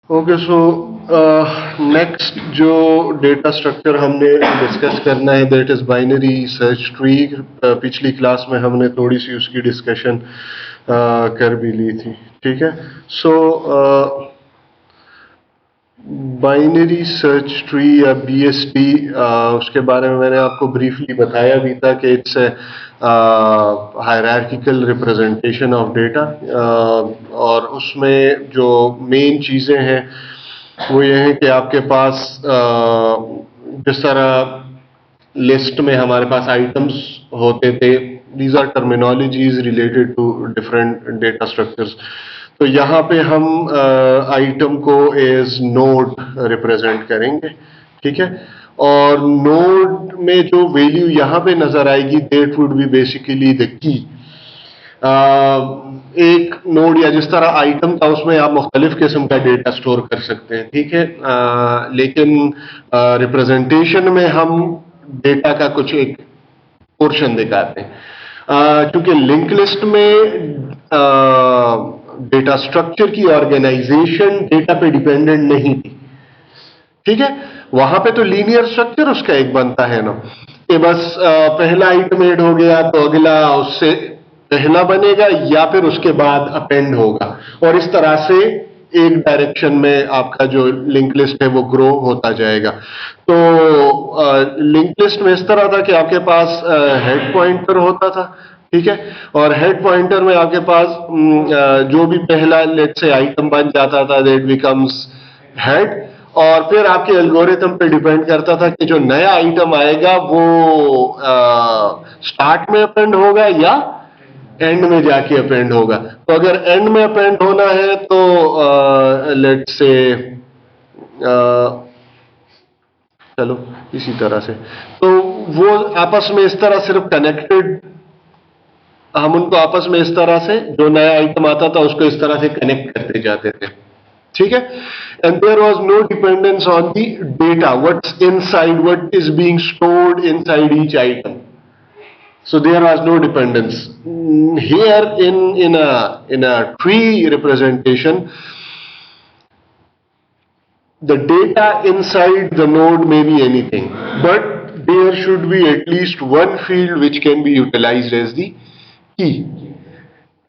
Okay, so next जो data structure हमने discuss करना है that is binary search tree. पिछली क्लास में हमने थोड़ी सी उसकी डिस्कशन कर भी ली थी, ठीक है। सो बाइनरी सर्च ट्री या बीएसटी, उसके बारे में मैंने आपको ब्रीफली बताया भी था कि it's hierarchical representation of data, और उसमें जो मेन चीज़ें हैं वो ये है कि आपके पास जिस तरह लिस्ट में हमारे पास आइटम्स होते थे, these are terminologies related to different data structures. तो यहाँ पे हम आइटम को एज नोड रिप्रेजेंट करेंगे, ठीक है। और नोड में जो वैल्यू यहाँ पे नजर आएगी that would B basically the key. एक नोड या जिस तरह आइटम था उसमें आप मुख्तलिफ किस्म का डेटा स्टोर कर सकते हैं, ठीक है। लेकिन रिप्रेजेंटेशन में हम डेटा का कुछ एक पोर्शन दिखाते हैं, क्योंकि लिंक लिस्ट में डेटा स्ट्रक्चर की ऑर्गेनाइजेशन डेटा पे डिपेंडेंट नहीं थी, ठीक है। वहां पे तो लीनियर स्ट्रक्चर उसका एक बनता है ना, कि बस पहला आइटम ऐड हो गया तो अगला उससे पहला बनेगा या फिर उसके बाद अपेंड होगा, और इस तरह से एक डायरेक्शन में आपका जो लिंक लिस्ट है वो ग्रो होता जाएगा। तो लिंक लिस्ट में इस तरह था कि आपके पास हेड पॉइंटर होता था, ठीक है। और हेड पॉइंटर में आपके पास जो भी पहला लेट्स से आइटम बन जाता था दैट बिकम्स हेड, और फिर आपके एल्गोरिथम पे डिपेंड करता था कि जो नया आइटम आएगा वो स्टार्ट में अपेंड होगा या एंड में जाके अपेंड होगा। तो अगर एंड में अपेंड होना है तो लेट्स से चलो इसी तरह से, तो वो आपस में इस तरह सिर्फ कनेक्टेड, हम उनको आपस में इस तरह से जो नया आइटम आता था उसको इस तरह से कनेक्ट करते जाते थे, ठीक है। And there was no dependence on the data what's inside, what is being stored inside each item. So there was no dependence. Here in a tree representation, the data inside the node may be anything, but there should be at least one field which can be utilized as the key,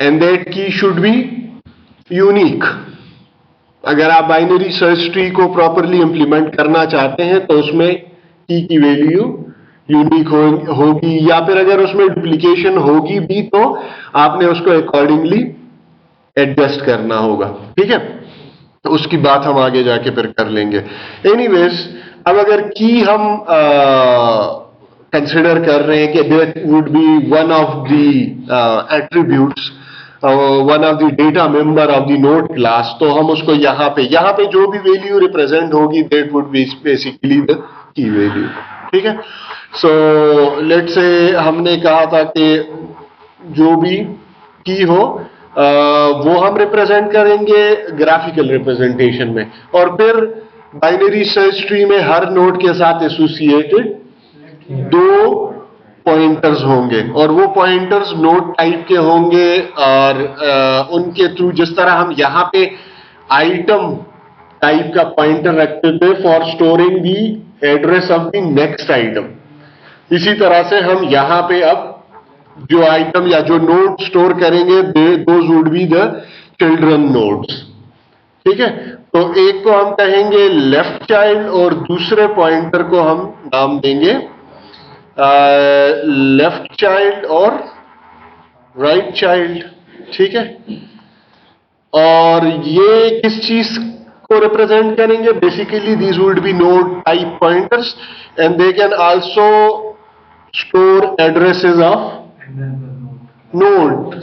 and that key should be unique. अगर आप binary search tree को properly implement करना चाहते हैं तो उसमें की value unique होगी, या फिर अगर उसमें डुप्लीकेशन होगी भी तो आपने उसको अकॉर्डिंगली एडजस्ट करना होगा, ठीक है। तो उसकी बात हम आगे जाके फिर कर लेंगे। एनीवेज, अब अगर की हम कंसिडर कर रहे हैं कि that would B one of the attributes, one of the data member of the node class, तो हम उसको यहाँ पे जो भी वैल्यू रिप्रेजेंट होगी that would B basically the key value, ठीक है। सो लेट्स से हमने कहा था कि जो भी की हो वो हम रिप्रेजेंट करेंगे ग्राफिकल रिप्रेजेंटेशन में, और फिर बाइनरी सर्च ट्री में हर नोड के साथ एसोसिएटेड दो पॉइंटर्स होंगे, और वो पॉइंटर्स नोड टाइप के होंगे, और उनके थ्रू जिस तरह हम यहाँ पे आइटम टाइप का पॉइंटर रखते थे for storing the address of the next item, इसी तरह से हम यहाँ पे अब जो आइटम या जो नोड स्टोर करेंगे those would be the children nodes, ठीक है। तो एक को हम कहेंगे लेफ्ट चाइल्ड और दूसरे पॉइंटर को हम नाम देंगे लेफ्ट चाइल्ड और राइट चाइल्ड, ठीक है। और ये किस चीज को रिप्रेजेंट करेंगे? Basically these would be node type pointers and they can also store addresses of node,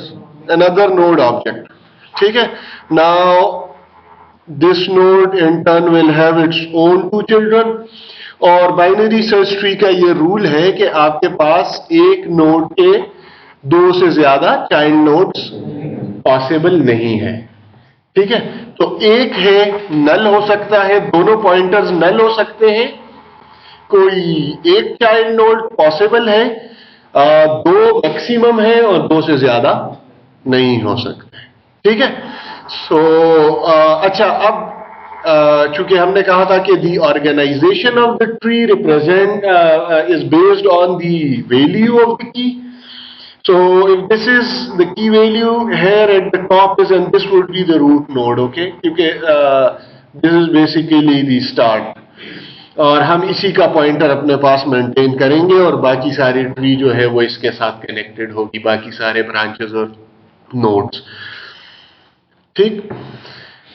another node object, ठीक है। Now this node in turn will have its own two children, और बाइनरी सर्च ट्री का ये rule है कि आपके पास एक node के दो से ज्यादा चाइल्ड नोड्स पॉसिबल नहीं है, ठीक है। तो एक है नल हो सकता है, दोनों पॉइंटर्स नल हो सकते हैं, कोई एक चाइल्ड नोड पॉसिबल है, दो मैक्सिमम है और दो से ज्यादा नहीं हो सकते, ठीक है। सो अच्छा, अब चूंकि हमने कहा था कि the organization of the tree represent is based on the value of the key. So if this is the key value here at the top is, and this would be the root node, okay? क्योंकि this is basically the start. और हम इसी का pointer अपने पास maintain करेंगे और बाकी सारी ट्री जो है वो इसके साथ कनेक्टेड होगी, बाकी सारे ब्रांचेस और नोड्स. ठीक.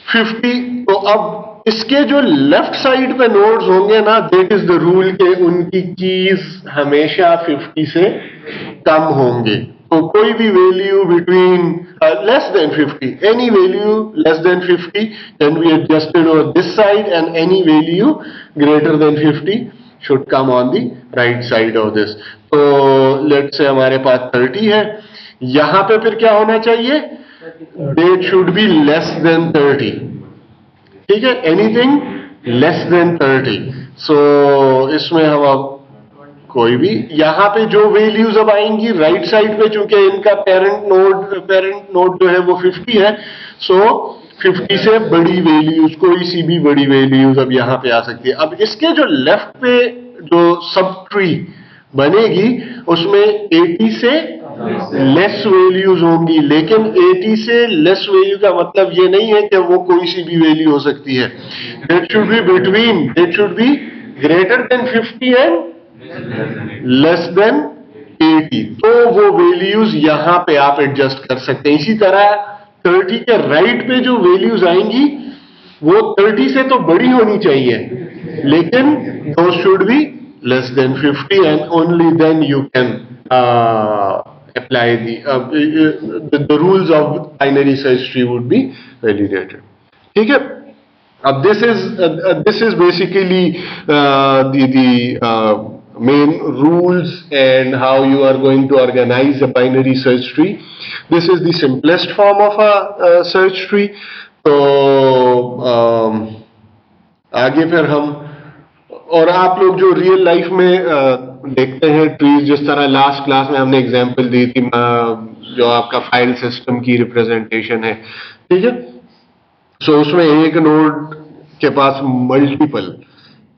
50. तो अब इसके जो लेफ्ट साइड पे नोड्स होंगे ना, दैट इज द रूल के उनकी कीज हमेशा 50 से कम होंगे. तो कोई भी value between less than 50, any value less than 50 can be adjusted over this side, and any value greater than 50 should come on the right side of this. तो let's say हमारे पास 30 है, यहां पे फिर क्या होना चाहिए? That should be less than 30. ठीक है, anything less than 30. So इसमें हम अब कोई भी यहां पे जो वैल्यूज अब आएंगी राइट साइड पे, चूंकि इनका पेरेंट नोड जो है वो 50 है, सो 50 से बड़ी वैल्यूज, कोई सी भी बड़ी वैल्यूज अब यहां पे आ सकती है. अब इसके जो लेफ्ट पे जो सब ट्री बनेगी उसमें 80 से लेस वैल्यूज होंगी, लेकिन 80 से लेस वैल्यू का मतलब ये नहीं है कि वो कोई सी भी वैल्यू हो सकती है. That should be between, that should be greater than 50 and less than 80. तो वो वैल्यूज यहां पे आप एडजस्ट कर सकते हैं. इसी तरह 30 के राइट पे जो वैल्यूज आएंगी वो 30 से तो बड़ी होनी चाहिए, लेकिन those should be less than 50, and only then you can apply the rules of binary search tree would be validated. ठीक है. अब this is basically the main rules and how you are going to organize a binary search tree. This is the simplest form of a search tree. तो आगे फिर हम, और आप लोग जो रियल लाइफ में देखते हैं ट्रीज, जिस तरह लास्ट क्लास में हमने एग्जांपल दी थी, जो आपका फाइल सिस्टम की रिप्रेजेंटेशन है, ठीक है. सो उसमें एक नोड के पास मल्टीपल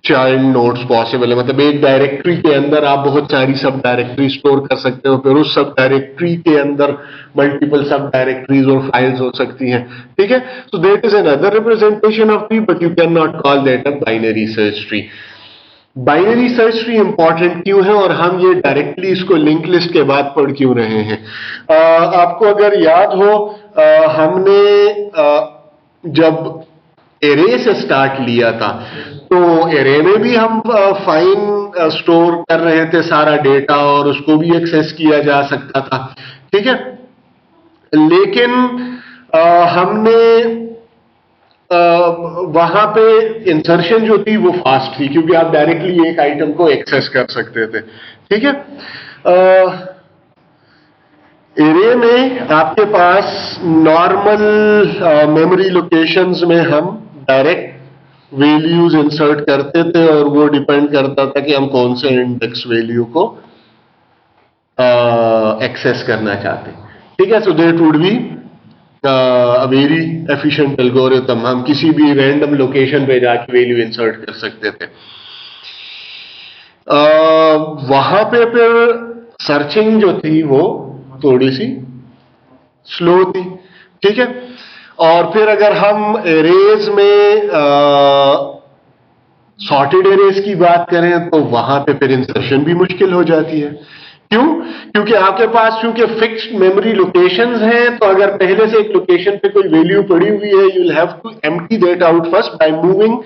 चाइल्ड नोड्स पॉसिबल है, मतलब एक डायरेक्टरी के अंदर आप बहुत सारी सब डायरेक्टरी स्टोर कर सकते हो, फिर उस सब डायरेक्टरी के अंदर मल्टीपल सब डायरेक्टरीज और फाइल्स हो सकती हैं. ठीक है. So that is another representation of tree, but you can not call that a binary search tree. Binary search tree important क्यों है और हम ये डायरेक्टली इसको लिंक लिस्ट के बाद पढ़ क्यों रहे हैं? आपको अगर याद हो, हमने जब एरे से स्टार्ट लिया था, तो एरे में भी हम फाइन स्टोर कर रहे थे सारा डेटा और उसको भी एक्सेस किया जा सकता था. ठीक है. लेकिन हमने वहां पे इंसर्शन जो थी वो फास्ट थी, क्योंकि आप डायरेक्टली एक आइटम को एक्सेस कर सकते थे. ठीक है. एरे में आपके पास नॉर्मल मेमोरी लोकेशंस में हम डायरेक्ट वैल्यूज इंसर्ट करते थे और वो डिपेंड करता था कि हम कौन से इंडेक्स वैल्यू को एक्सेस करना चाहते हैं. ठीक है. So that would B a very efficient algorithm. हम किसी भी रैंडम लोकेशन पे जाके वैल्यू इंसर्ट कर सकते थे. वहां पे फिर सर्चिंग जो थी वो थोड़ी सी स्लो थी. ठीक है. और फिर अगर हम एरेज में सॉर्टेड एरेज की बात करें तो वहां पे फिर इंसर्शन भी मुश्किल हो जाती है. क्यों? क्योंकि आपके पास चूंकि फिक्स्ड मेमोरी लोकेशंस हैं, तो अगर पहले से एक लोकेशन पे कोई वैल्यू पड़ी हुई है, you will have to empty that out first by moving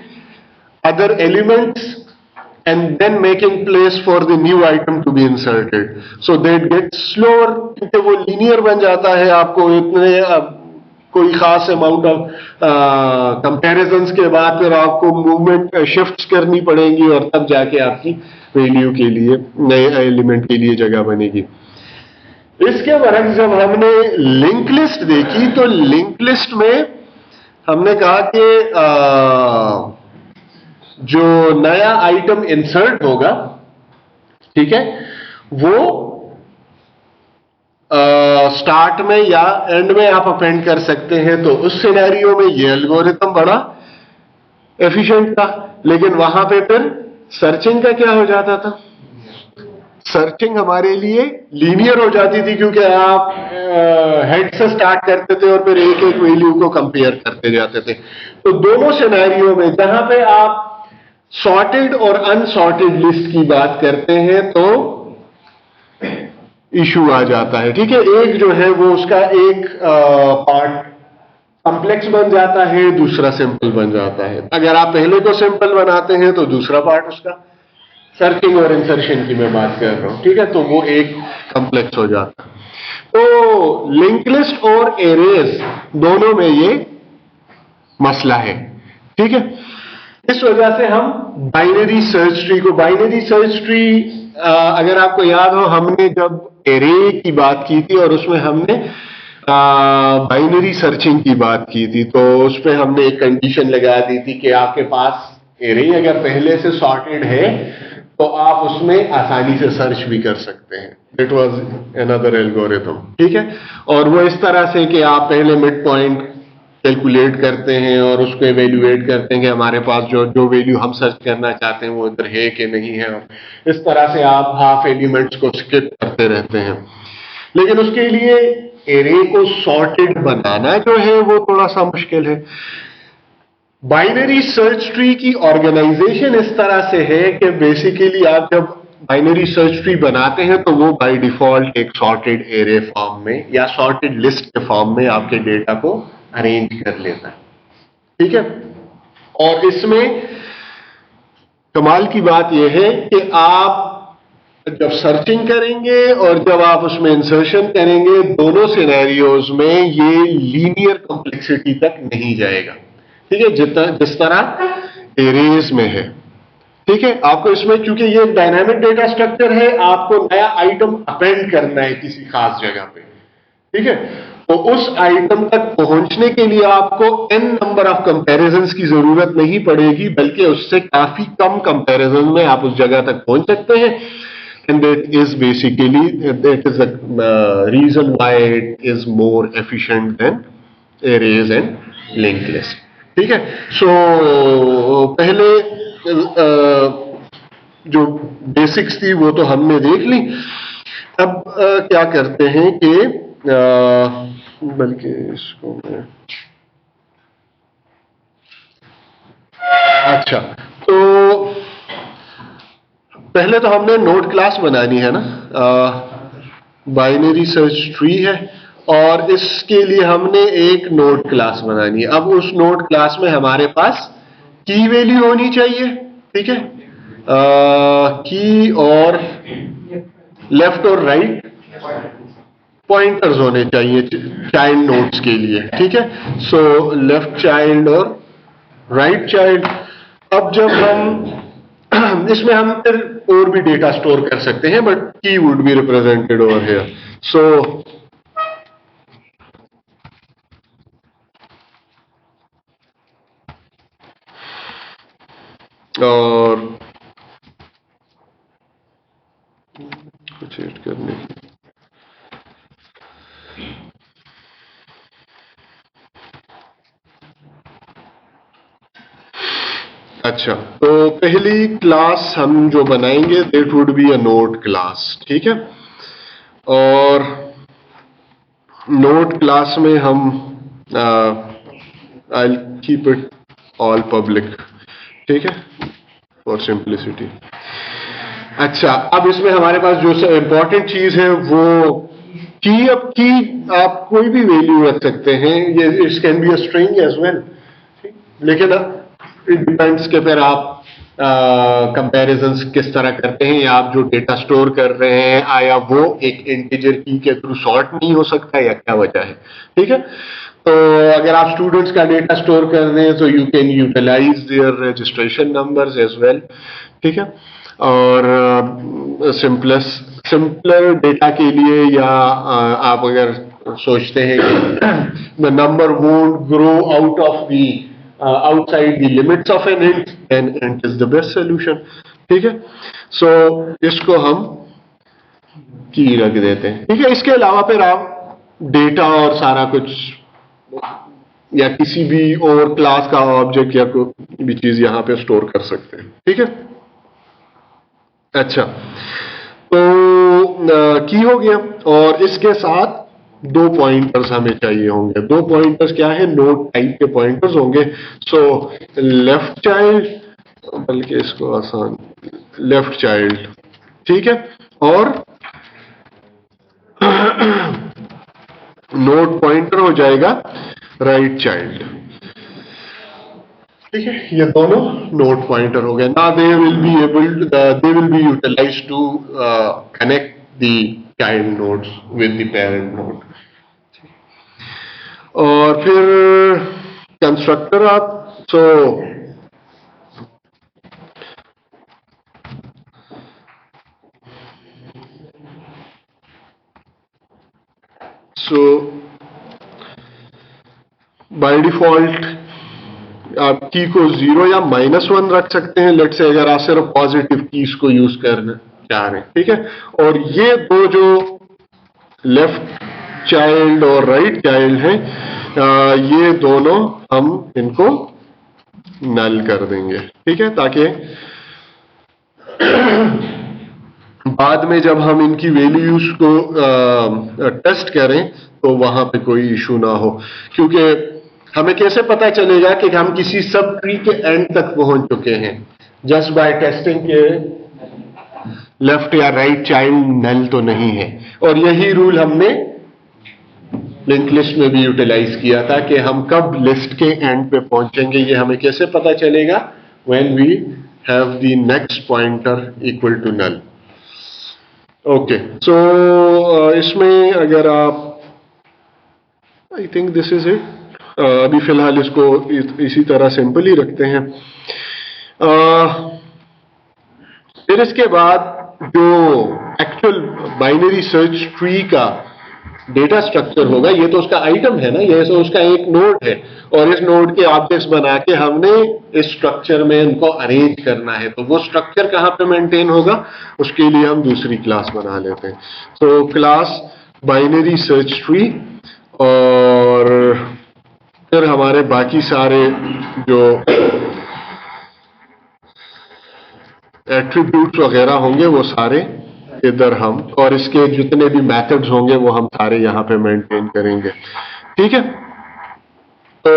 other elements and then making place for the new item to be inserted. So that gets slower, क्योंकि वो लीनियर बन जाता है. आपको इतने कोई खास अमाउंट ऑफ कंपैरिजंस के बाद फिर आपको मूवमेंट शिफ्ट्स करनी पड़ेंगी और तब जाके आपकी वैल्यू के लिए, नए एलिमेंट के लिए जगह बनेगी. इसके बरक्स जब हमने लिंक लिस्ट देखी, तो लिंक लिस्ट में हमने कहा कि जो नया आइटम इंसर्ट होगा, ठीक है, वो स्टार्ट में या एंड में आप अपेंड कर सकते हैं. तो उस सिनेरियो में ये एल्गोरिथम बड़ा एफिशिएंट था, लेकिन वहां पे फिर सर्चिंग का क्या हो जाता था, सर्चिंग हमारे लिए लीनियर हो जाती थी, क्योंकि आप हेड से स्टार्ट करते थे और फिर एक एक वैल्यू को कंपेयर करते जाते थे। तो दोनों सिनेरियो में जहां पे आप सॉर्टेड और अनसॉर्टेड लिस्ट की बात करते हैं तो इशू आ जाता है। ठीक है, एक जो है वो उसका एक पार्ट कॉम्प्लेक्स बन जाता है, दूसरा सिंपल बन जाता है। अगर आप पहले को सिंपल बनाते हैं तो दूसरा पार्ट उसका, सर्चिंग और इंसर्शन की मैं बात कर रहा हूं, ठीक है, तो वो एक कॉम्प्लेक्स हो जाता है। तो लिंक लिस्ट और एरेज दोनों में ये मसला है। ठीक है, इस वजह से हम बाइनरी सर्च ट्री को, बाइनरी सर्च ट्री अगर आपको याद हो, हमने जब एरे की बात की थी और उसमें हमने बाइनरी सर्चिंग की बात की थी, तो उस पर हमने एक कंडीशन लगा दी थी कि आपके पास एरे अगर पहले से सॉर्टेड है तो आप उसमें आसानी से सर्च भी कर सकते हैं। It was another algorithm. ठीक है, और वो इस तरह से कि आप पहले मिड पॉइंट कैलकुलेट करते हैं और उसको एवेल्युएट करते हैं कि हमारे पास जो जो वैल्यू हम सर्च करना चाहते हैं वो इधर है कि नहीं है, और इस तरह से आप हाफ एलिमेंट्स को स्किप करते रहते हैं। लेकिन उसके लिए एरे को सॉर्टेड बनाना जो है वो थोड़ा सा मुश्किल है। बाइनरी सर्च ट्री की ऑर्गेनाइजेशन इस तरह से है कि बेसिकली आप जब बाइनरी सर्च ट्री बनाते हैं तो वो बाय डिफॉल्ट एक सॉर्टेड एरे फॉर्म में या सॉर्टेड लिस्ट के फॉर्म में आपके डेटा को अरेंज कर लेता है। ठीक है, और इसमें कमाल की बात यह है कि आप जब सर्चिंग करेंगे और जब आप उसमें इंसर्शन करेंगे, दोनों सिनेरियोज में ये लीनियर कॉम्प्लेक्सिटी तक नहीं जाएगा। ठीक है, जिस तरह एरेज में है। ठीक है, आपको इसमें क्योंकि ये एक डायनामिक डेटा स्ट्रक्चर है, आपको नया आइटम अपेंड करना है किसी खास जगह पे। ठीक है, तो उस आइटम तक पहुंचने के लिए आपको n नंबर ऑफ कंपैरिजंस की जरूरत नहीं पड़ेगी, बल्कि उससे काफी कम कंपैरिजन में आप उस जगह तक पहुंच सकते हैं। And that is basically, that is the reason why it is more efficient than arrays and linked list. ठीक है, सो पहले जो बेसिक्स थी वो तो हमने देख ली। अब क्या करते हैं कि बल्कि इसको मैं, अच्छा, तो पहले तो हमने नोड क्लास बनानी है ना, बाइनरी सर्च ट्री है और इसके लिए हमने एक नोड क्लास बनानी है। अब उस नोड क्लास में हमारे पास की वैल्यू होनी चाहिए। ठीक है, की और लेफ्ट और राइट पॉइंटर्स होने चाहिए चाइल्ड नोड्स के लिए। ठीक है, सो लेफ्ट चाइल्ड और राइट चाइल्ड। अब जब हम इसमें हम फिर और भी डेटा स्टोर कर सकते हैं, but key would be represented over here. So और कुछ ऐड करने की, अच्छा, तो पहली क्लास हम जो बनाएंगे that would be a node class. ठीक है, और नोड क्लास में हम I keep it all public. ठीक है, फॉर सिंप्लिसिटी। अच्छा, अब इसमें हमारे पास जो इंपॉर्टेंट चीज है वो की। अब की आप कोई भी वैल्यू रख सकते हैं, ये it can be a string as well, लेकिन इट डिपेंड्स कि फिर आप कंपैरिजंस किस तरह करते हैं, या आप जो डेटा स्टोर कर रहे हैं आया वो एक इंटीजर की के थ्रू सॉर्ट नहीं हो सकता, या क्या वजह है। ठीक है, तो अगर आप स्टूडेंट्स का डेटा स्टोर कर रहे हैं तो you can utilize their registration numbers as well. ठीक है, और सिंपलर डेटा के लिए, या आप अगर सोचते हैं कि the number won't grow out of the outside the limits of an int, then int is the best solution. ठीक है, सो इसको हम की रख देते हैं। ठीक है, इसके अलावा फिर आप डेटा और सारा कुछ या किसी भी और क्लास का ऑब्जेक्ट या कोई भी चीज यहां पे स्टोर कर सकते हैं। ठीक है, अच्छा, तो की हो गया, और इसके साथ दो पॉइंटर्स हमें चाहिए होंगे। दो पॉइंटर्स क्या है, नोड टाइप के पॉइंटर्स होंगे। सो लेफ्ट चाइल्ड, बल्कि इसको आसान, लेफ्ट चाइल्ड, ठीक है, और नोड पॉइंटर हो जाएगा राइट चाइल्ड। ठीक है, ये दोनों नोड पॉइंटर हो गए। ना they will be utilize to connect the child nodes with the parent node. और फिर कंस्ट्रक्टर आप, सो बाय डिफॉल्ट आप की को 0 या -1 रख सकते हैं, लेट से, अगर आप सिर्फ पॉजिटिव कीज को यूज करना चाह रहे हैं। ठीक है, और ये दो जो लेफ्ट चाइल्ड और राइट चाइल्ड है, ये दोनों हम इनको नल कर देंगे। ठीक है, ताकि बाद में जब हम इनकी वैल्यूज को टेस्ट करें तो वहां पे कोई इशू ना हो। क्योंकि हमें कैसे पता चलेगा कि हम किसी सब ट्री के एंड तक पहुंच चुके हैं? जस्ट बाय टेस्टिंग के लेफ्ट या राइट चाइल्ड नल तो नहीं है। और यही रूल हमने लिंक लिस्ट में भी यूटिलाइज किया था कि हम कब लिस्ट के एंड पे पहुंचेंगे, ये हमें कैसे पता चलेगा? When we have the next pointer equal to null. Okay, so इसमें अगर आप, I think this is it. अभी फिलहाल इसको इसी तरह सिंपल ही रखते हैं। फिर इसके बाद जो एक्चुअल बाइनरी सर्च ट्री का डेटा स्ट्रक्चर होगा, ये तो उसका आइटम है ना, ये तो उसका एक नोड है, और इस नोड के ऑब्जेक्ट्स बना के हमने इस स्ट्रक्चर में इनको अरेंज करना है। तो वो स्ट्रक्चर कहां पे मेंटेन होगा, उसके लिए हम दूसरी क्लास बना लेते हैं। तो क्लास बाइनरी सर्च ट्री, और फिर हमारे बाकी सारे जो एट्रीब्यूट्स वगैरह होंगे वो सारे इधर हम, और इसके जितने भी मेथड्स होंगे वो हम सारे यहां पे मेंटेन करेंगे। ठीक है, तो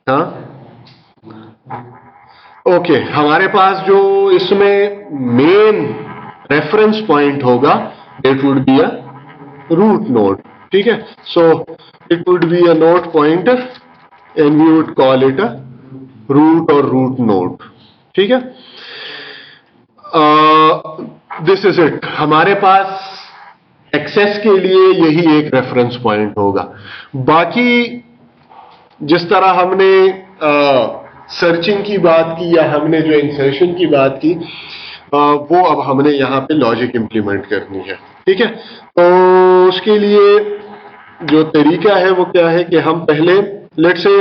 हाँ, ओके, हमारे पास जो इसमें मेन रेफरेंस पॉइंट होगा, it would be a root node. ठीक है, so it would be a node pointer and we would call it a root और रूट नोड। ठीक है, दिस इज इट। हमारे पास एक्सेस के लिए यही एक रेफरेंस पॉइंट होगा। बाकी जिस तरह हमने सर्चिंग की बात की या हमने जो इंसर्शन की बात की, वो अब हमने यहां पे लॉजिक इंप्लीमेंट करनी है। ठीक है, तो उसके लिए जो तरीका है वो क्या है कि हम पहले, लेट से,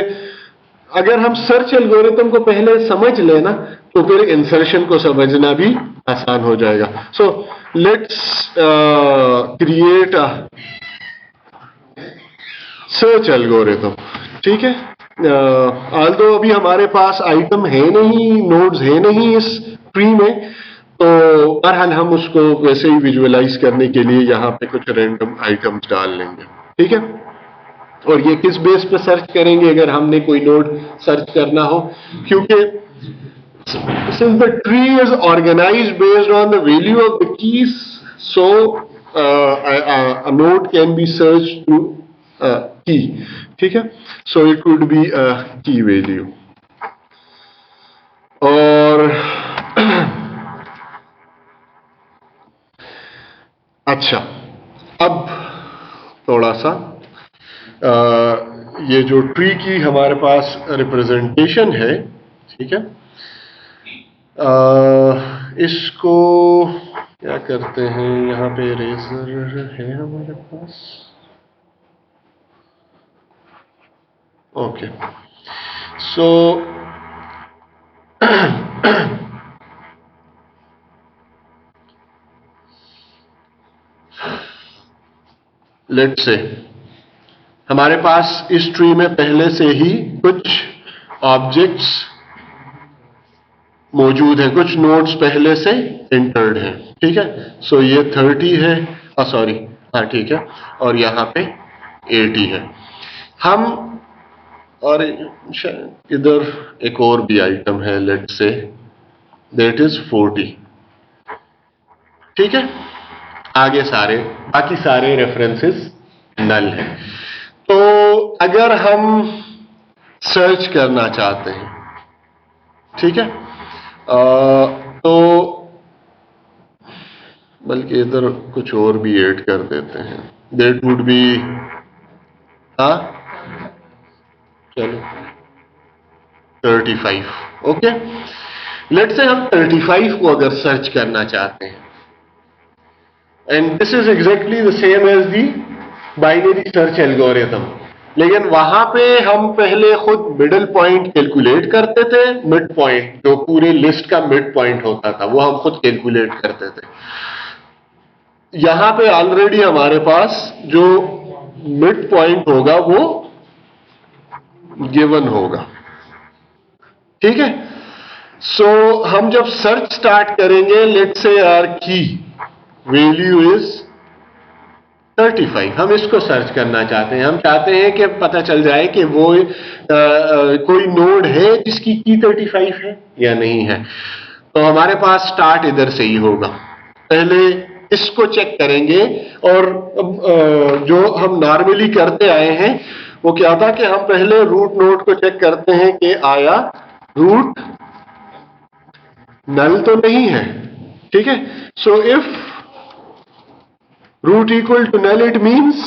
अगर हम सर्च एल्गोरिथम को पहले समझ लेना तो फिर इंसर्शन को समझना भी आसान हो जाएगा। So let's create a search algorithm. ठीक है, आल्दो अभी हमारे पास आइटम है नहीं, नोड्स है नहीं इस ट्री में, तो बहरहाल हम उसको वैसे ही विजुअलाइज करने के लिए यहां पे कुछ रैंडम आइटम्स डाल लेंगे। ठीक है, और ये किस बेस पे सर्च करेंगे अगर हमने कोई नोड सर्च करना हो? क्योंकि since the tree is organized based on the value of the keys, so a node can be searched through a key. ठीक है, so it would be a key value। और अच्छा, अब थोड़ा सा ये जो ट्री की हमारे पास रिप्रेजेंटेशन है, ठीक है, इसको क्या करते हैं, यहाँ पे इरेजर है हमारे पास। ओके, सो लेट्स से हमारे पास इस ट्री में पहले से ही कुछ ऑब्जेक्ट्स मौजूद हैं, कुछ नोड्स पहले से एंटर्ड हैं, ठीक है। सो ये 30 है, सॉरी, हाँ ठीक है, और यहाँ पे 80 है। हम और इधर एक और भी आइटम है, लेट्स से दैट इज 40, ठीक है। आगे बाकी सारे रेफरेंसेस नल हैं। तो अगर हम सर्च करना चाहते हैं, ठीक है, तो बल्कि इधर कुछ और भी ऐड कर देते हैं, दैट वुड बी, हाँ चलो 35, ओके। लेट्स से हम 35 को अगर सर्च करना चाहते हैं, and this is exactly the same as the binary search algorithm, लेकिन वहां पे हम पहले खुद मिडिल पॉइंट कैलकुलेट करते थे। मिड पॉइंट जो पूरे लिस्ट का मिड पॉइंट होता था वो हम खुद कैलकुलेट करते थे। यहां पे ऑलरेडी हमारे पास जो मिड पॉइंट होगा वो गिवन होगा, ठीक है। सो हम जब सर्च स्टार्ट करेंगे, लेट्स से आवर की वैल्यू इज 35, हम इसको सर्च करना चाहते हैं। हम चाहते हैं कि पता चल जाए कि वो कोई नोड है जिसकी की 35 है या नहीं है। तो हमारे पास स्टार्ट इधर से ही होगा, पहले इसको चेक करेंगे। और जो हम नॉर्मली करते आए हैं वो क्या था कि हम पहले रूट नोड को चेक करते हैं कि आया रूट नल तो नहीं है, ठीक है। So if root equal to null, it means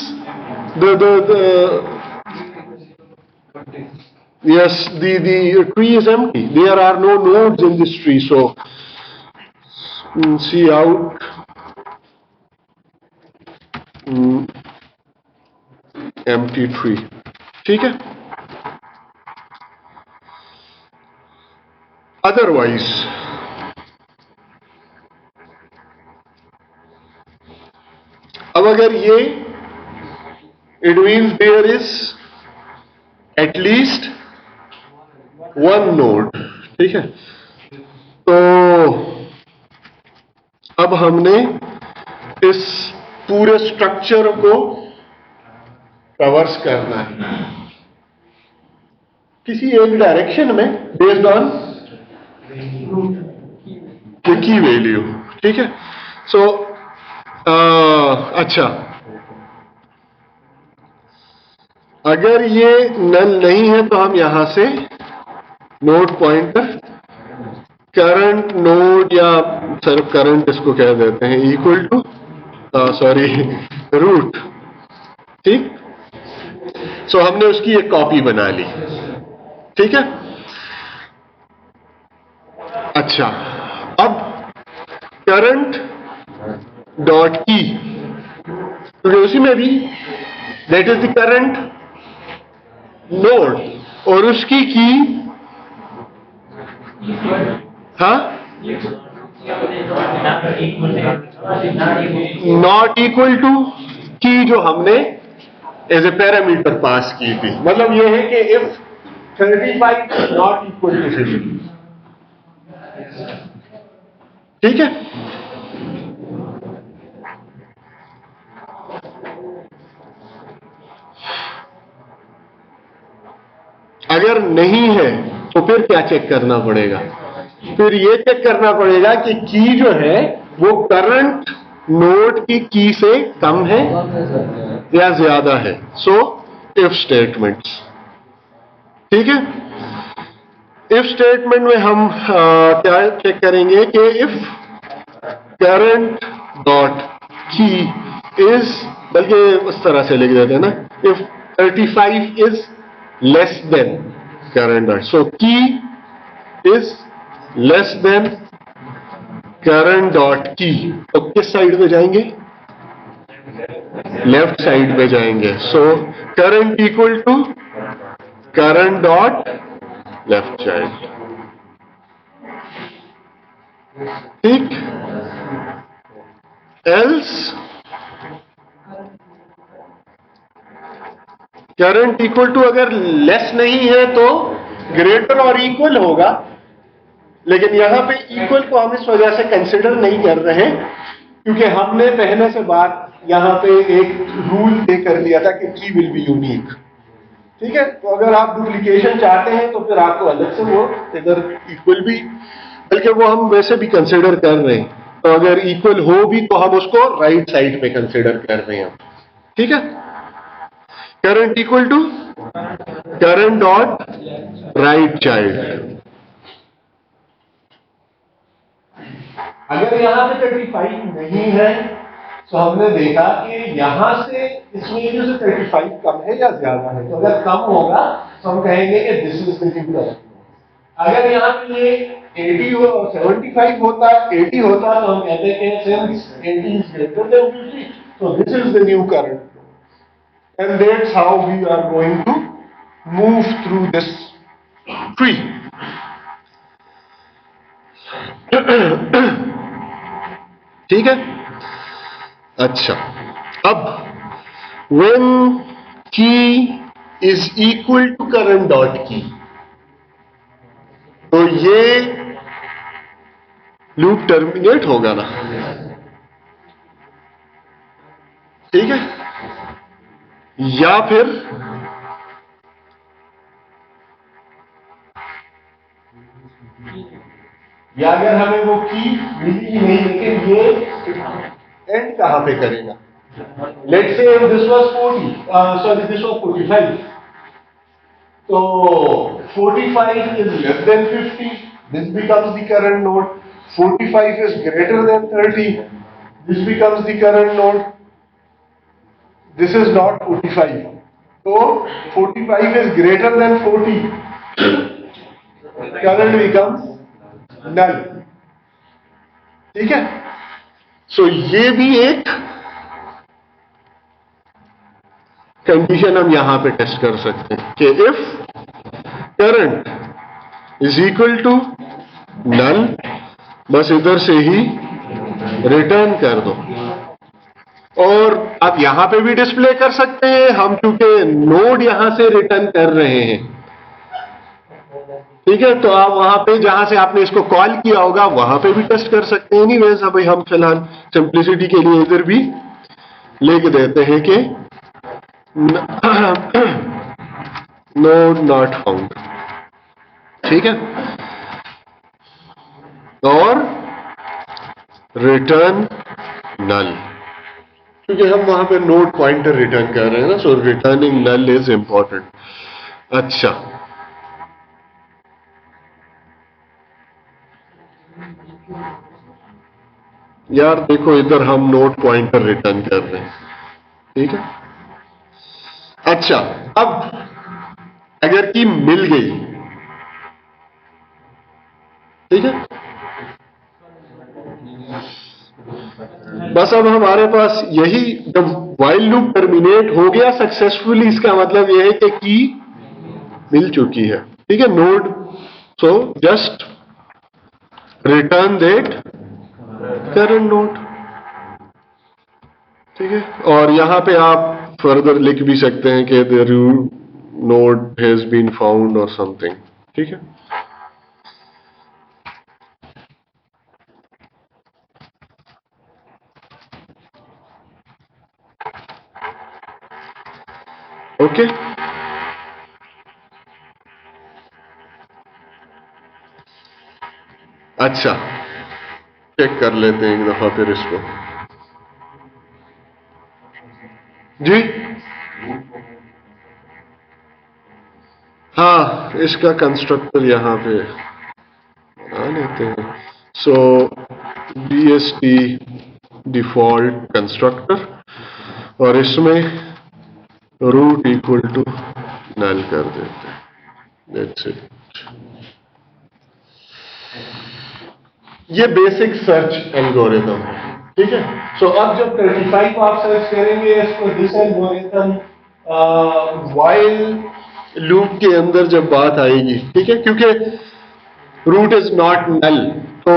yes, the tree is empty. There are no nodes in this tree. So see out empty tree, ठीक है। Otherwise अब अगर ये it means there is at least one node, ठीक है। तो अब हमने इस पूरे स्ट्रक्चर को ट्रैवर्स करना है किसी एक डायरेक्शन में बेस्ड ऑन की वैल्यू, ठीक है। सो अच्छा, अगर ये नल नहीं है तो हम यहां से नोड पॉइंटर करंट नोड, या सिर्फ करंट इसको कह देते हैं, इक्वल टू सॉरी रूट, ठीक। सो हमने उसकी एक कॉपी बना ली, ठीक है। अच्छा, अब करंट डॉट की, क्योंकि उसी में भी that is the current node, और उसकी की, हाँ, नॉट इक्वल टू की जो हमने एज ए पैरामीटर पास की थी। मतलब यह है कि इफ 35 नॉट इक्वल टू 50, ठीक है। अगर नहीं है तो फिर क्या चेक करना पड़ेगा? फिर यह चेक करना पड़ेगा कि की जो है वो करंट नोड की की से कम है या ज्यादा है। सो इफ स्टेटमेंट्स, ठीक है। इफ स्टेटमेंट में हम क्या चेक करेंगे कि if current dot key is, बल्कि उस तरह से लिख देते हैं ना, if 35 is less than current dot, so key is less than current dot key, तो किस साइड पे जाएंगे? लेफ्ट साइड पे जाएंगे। So current equal to current dot left child, ठीक। एल्स करंट इक्वल टू अगर लेस नहीं है तो ग्रेटर और इक्वल होगा, लेकिन यहां पे इक्वल को हम इस वजह से कंसिडर नहीं कर रहे क्योंकि हमने पहले से बात यहां पे एक रूल तय कर लिया था कि की विल बी यूनिक। ठीक है, तो अगर आप डुप्लीकेशन चाहते हैं तो फिर आपको अलग से वो इधर इक्वल भी, बल्कि वो हम वैसे भी कंसिडर कर रहे हैं, तो अगर इक्वल हो भी तो हम उसको राइट साइड पे कंसिडर कर रहे हैं। ठीक है, current equal to current dot right child. अगर यहां पे 35 नहीं है तो हमने देखा कि यहां से इस वैल्यू से 35 कम है या ज्यादा है, तो अगर कम होगा तो हम कहेंगे कि this is the new current. अगर यहाँ पे ये 80 हो 75 होता 80 होता तो हम कहते हैं since 80 is greater than 50 so this is the new current and that's how we are going to move through this tree. ठीक है, अच्छा, अब when key is equal to current dot key तो ये लूप टर्मिनेट होगा ना। ठीक है, या फिर या अगर हमें वो की मिली ही नहीं, लेकिन ये एंड कहां पे करेगा। Let's say this was 40 sorry this was 45 तो 45 is less than 50, this becomes the current node. 45 is greater than 30, this becomes the current node. This is not 45, so 45 is greater than 40, current becomes null. ठीक है, सो ये भी एक condition हम यहां पे test कर सकते हैं कि if current is equal to null, बस इधर से ही रिटर्न कर दो, और आप यहां पे भी डिस्प्ले कर सकते हैं, हम क्योंकि नोड यहां से रिटर्न कर रहे हैं। ठीक है, तो आप वहां पे जहां से आपने इसको कॉल किया होगा वहां पे भी टेस्ट कर सकते हैं। एनीवेज अभी हम फिलहाल सिंप्लिसिटी के लिए इधर भी लिख देते हैं कि नोड नॉट फाउंड। ठीक है, और रिटर्न नल, क्योंकि हम वहां पे नोड पॉइंटर रिटर्न कर रहे हैं ना, सो रिटर्निंग नल इज इंपॉर्टेंट। अच्छा, यार देखो इधर हम नोड पॉइंटर रिटर्न कर रहे हैं। ठीक है, अच्छा, अब अगर की मिल गई, ठीक है, बस अब हमारे पास यही, जब व्हाइल लूप टर्मिनेट हो गया सक्सेसफुली, इसका मतलब यह है कि की मिल चुकी है। ठीक है, node, so just return that current node. ठीक है, और यहां पे आप फर्दर लिख भी सकते हैं कि the node has been found और समथिंग। ठीक है, ओके, अच्छा, चेक कर लेते हैं एक दफा फिर इसको। जी हाँ, इसका कंस्ट्रक्टर यहां पे बना लेते हैं। सो BST डिफॉल्ट कंस्ट्रक्टर, और इसमें रूट इक्वल टू नल कर देते हैं। That's it. ये बेसिक सर्च एल्गोरिथम है। ठीक है, सो अब जब 35 आप सर्च करेंगे इसको, दिस एल्गोरिथम व्हाइल लूप के अंदर जब बात आएगी, ठीक है, क्योंकि रूट इज नॉट नल, तो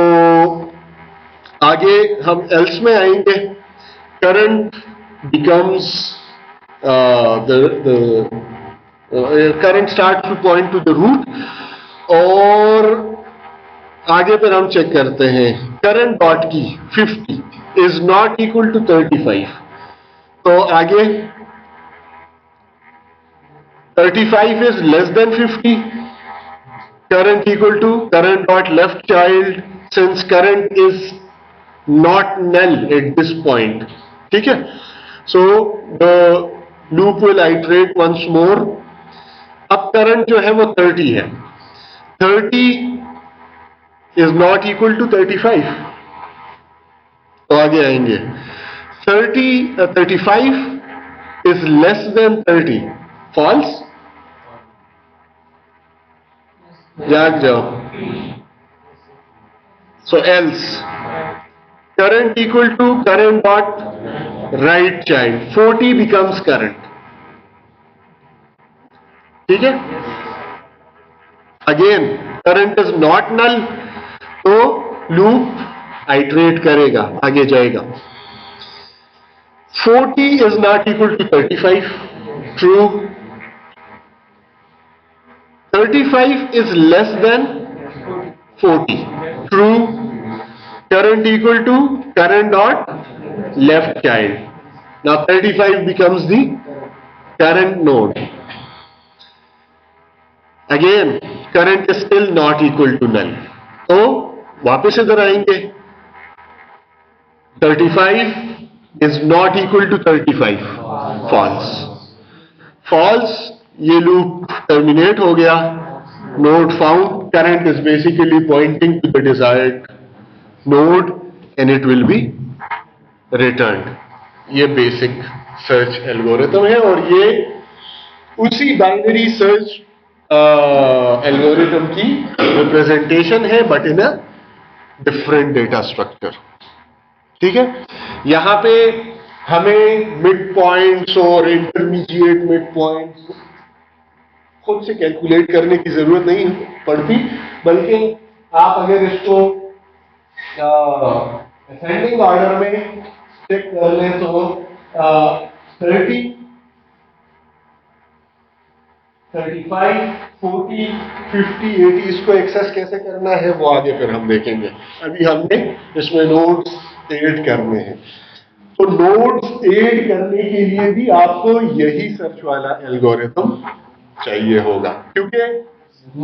आगे हम एल्स में आएंगे। Current becomes current start to point to the root. और आगे पर हम चेक करते हैं करंट डॉट की 50 इज नॉट इक्वल टू 35। तो आगे 35 is less than 50, current equal to current dot left child, since current is not null at this point. ठीक है, so the loop will iterate once more. अब current जो है वो 30 है, 30 is not equal to 35। तो आगे आएंगे 35 is less than 30, false। जाग जाओ। So else current equal to current dot right child, 40 becomes current। ठीक है, again current is not null, तो लूप आइटरेट करेगा, आगे जाएगा। 40 is not equal to 35, true. 35 is less than 40, true। Current equal to current dot left child, now 35 becomes the current node। Again current is still not equal to null, तो वापस इधर आएंगे 35 is not equal to 35, false। false, ये loop terminate हो गया। Node found, current is basically pointing to the desired node and it will be returned. ये basic search algorithm है और ये उसी बाइनरी सर्च एल्गोरिथम की रिप्रेजेंटेशन है, but in a different data structure. ठीक है, यहां पे हमें मिड पॉइंट्स और इंटरमीडिएट मिड पॉइंट्स खुद से कैलकुलेट करने की जरूरत नहीं पड़ती, बल्कि आप अगर इसको असेंडिंग ऑर्डर में चेक कर लें तो 30, 35, 40, 50, 80 इसको एक्सेस कैसे करना है वो आगे फिर हम देखेंगे। अभी हमने इसमें नोड्स ऐड करने हैं, तो नोड्स ऐड करने के लिए भी आपको यही सर्च वाला एल्गोरिथम चाहिए होगा, क्योंकि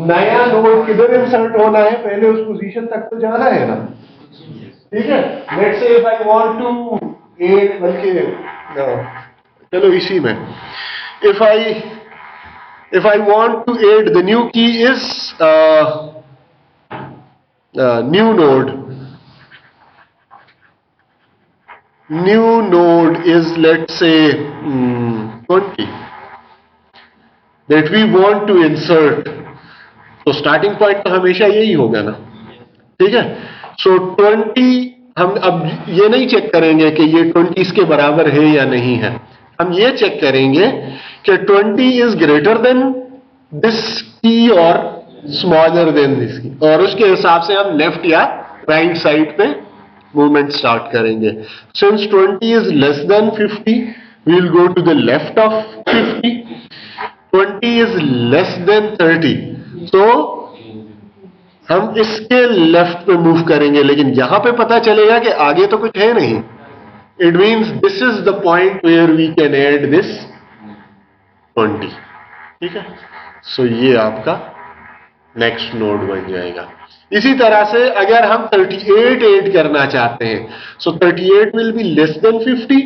नया नोड किधर इंसर्ट होना है, पहले उस पोजीशन तक तो जाना है ना। ठीक है, let's say if I want to add, बल्कि चलो इसी में if I want to add, the new key is new node is, let's say 20 that we want to insert। तो स्टार्टिंग पॉइंट तो हमेशा यही होगा ना। ठीक है, सो 20 हम अब ये नहीं चेक करेंगे कि ये 20 इसके बराबर है या नहीं है, हम ये चेक करेंगे कि 20 इज ग्रेटर देन दिस की और स्मॉलर देन दिस की, और उसके हिसाब से हम लेफ्ट या राइट साइड पे मूवमेंट स्टार्ट करेंगे। Since 20 is less than 50, we will go to the left of 50। 20 is less than 30, तो हम इसके लेफ्ट पे मूव करेंगे, लेकिन यहां पे पता चलेगा कि आगे तो कुछ है नहीं। It means this is the point where we can add this 20। ठीक है, सो ये आपका नेक्स्ट नोड बन जाएगा। इसी तरह से अगर हम 38 ऐड करना चाहते हैं, सो 38 will be less than 50,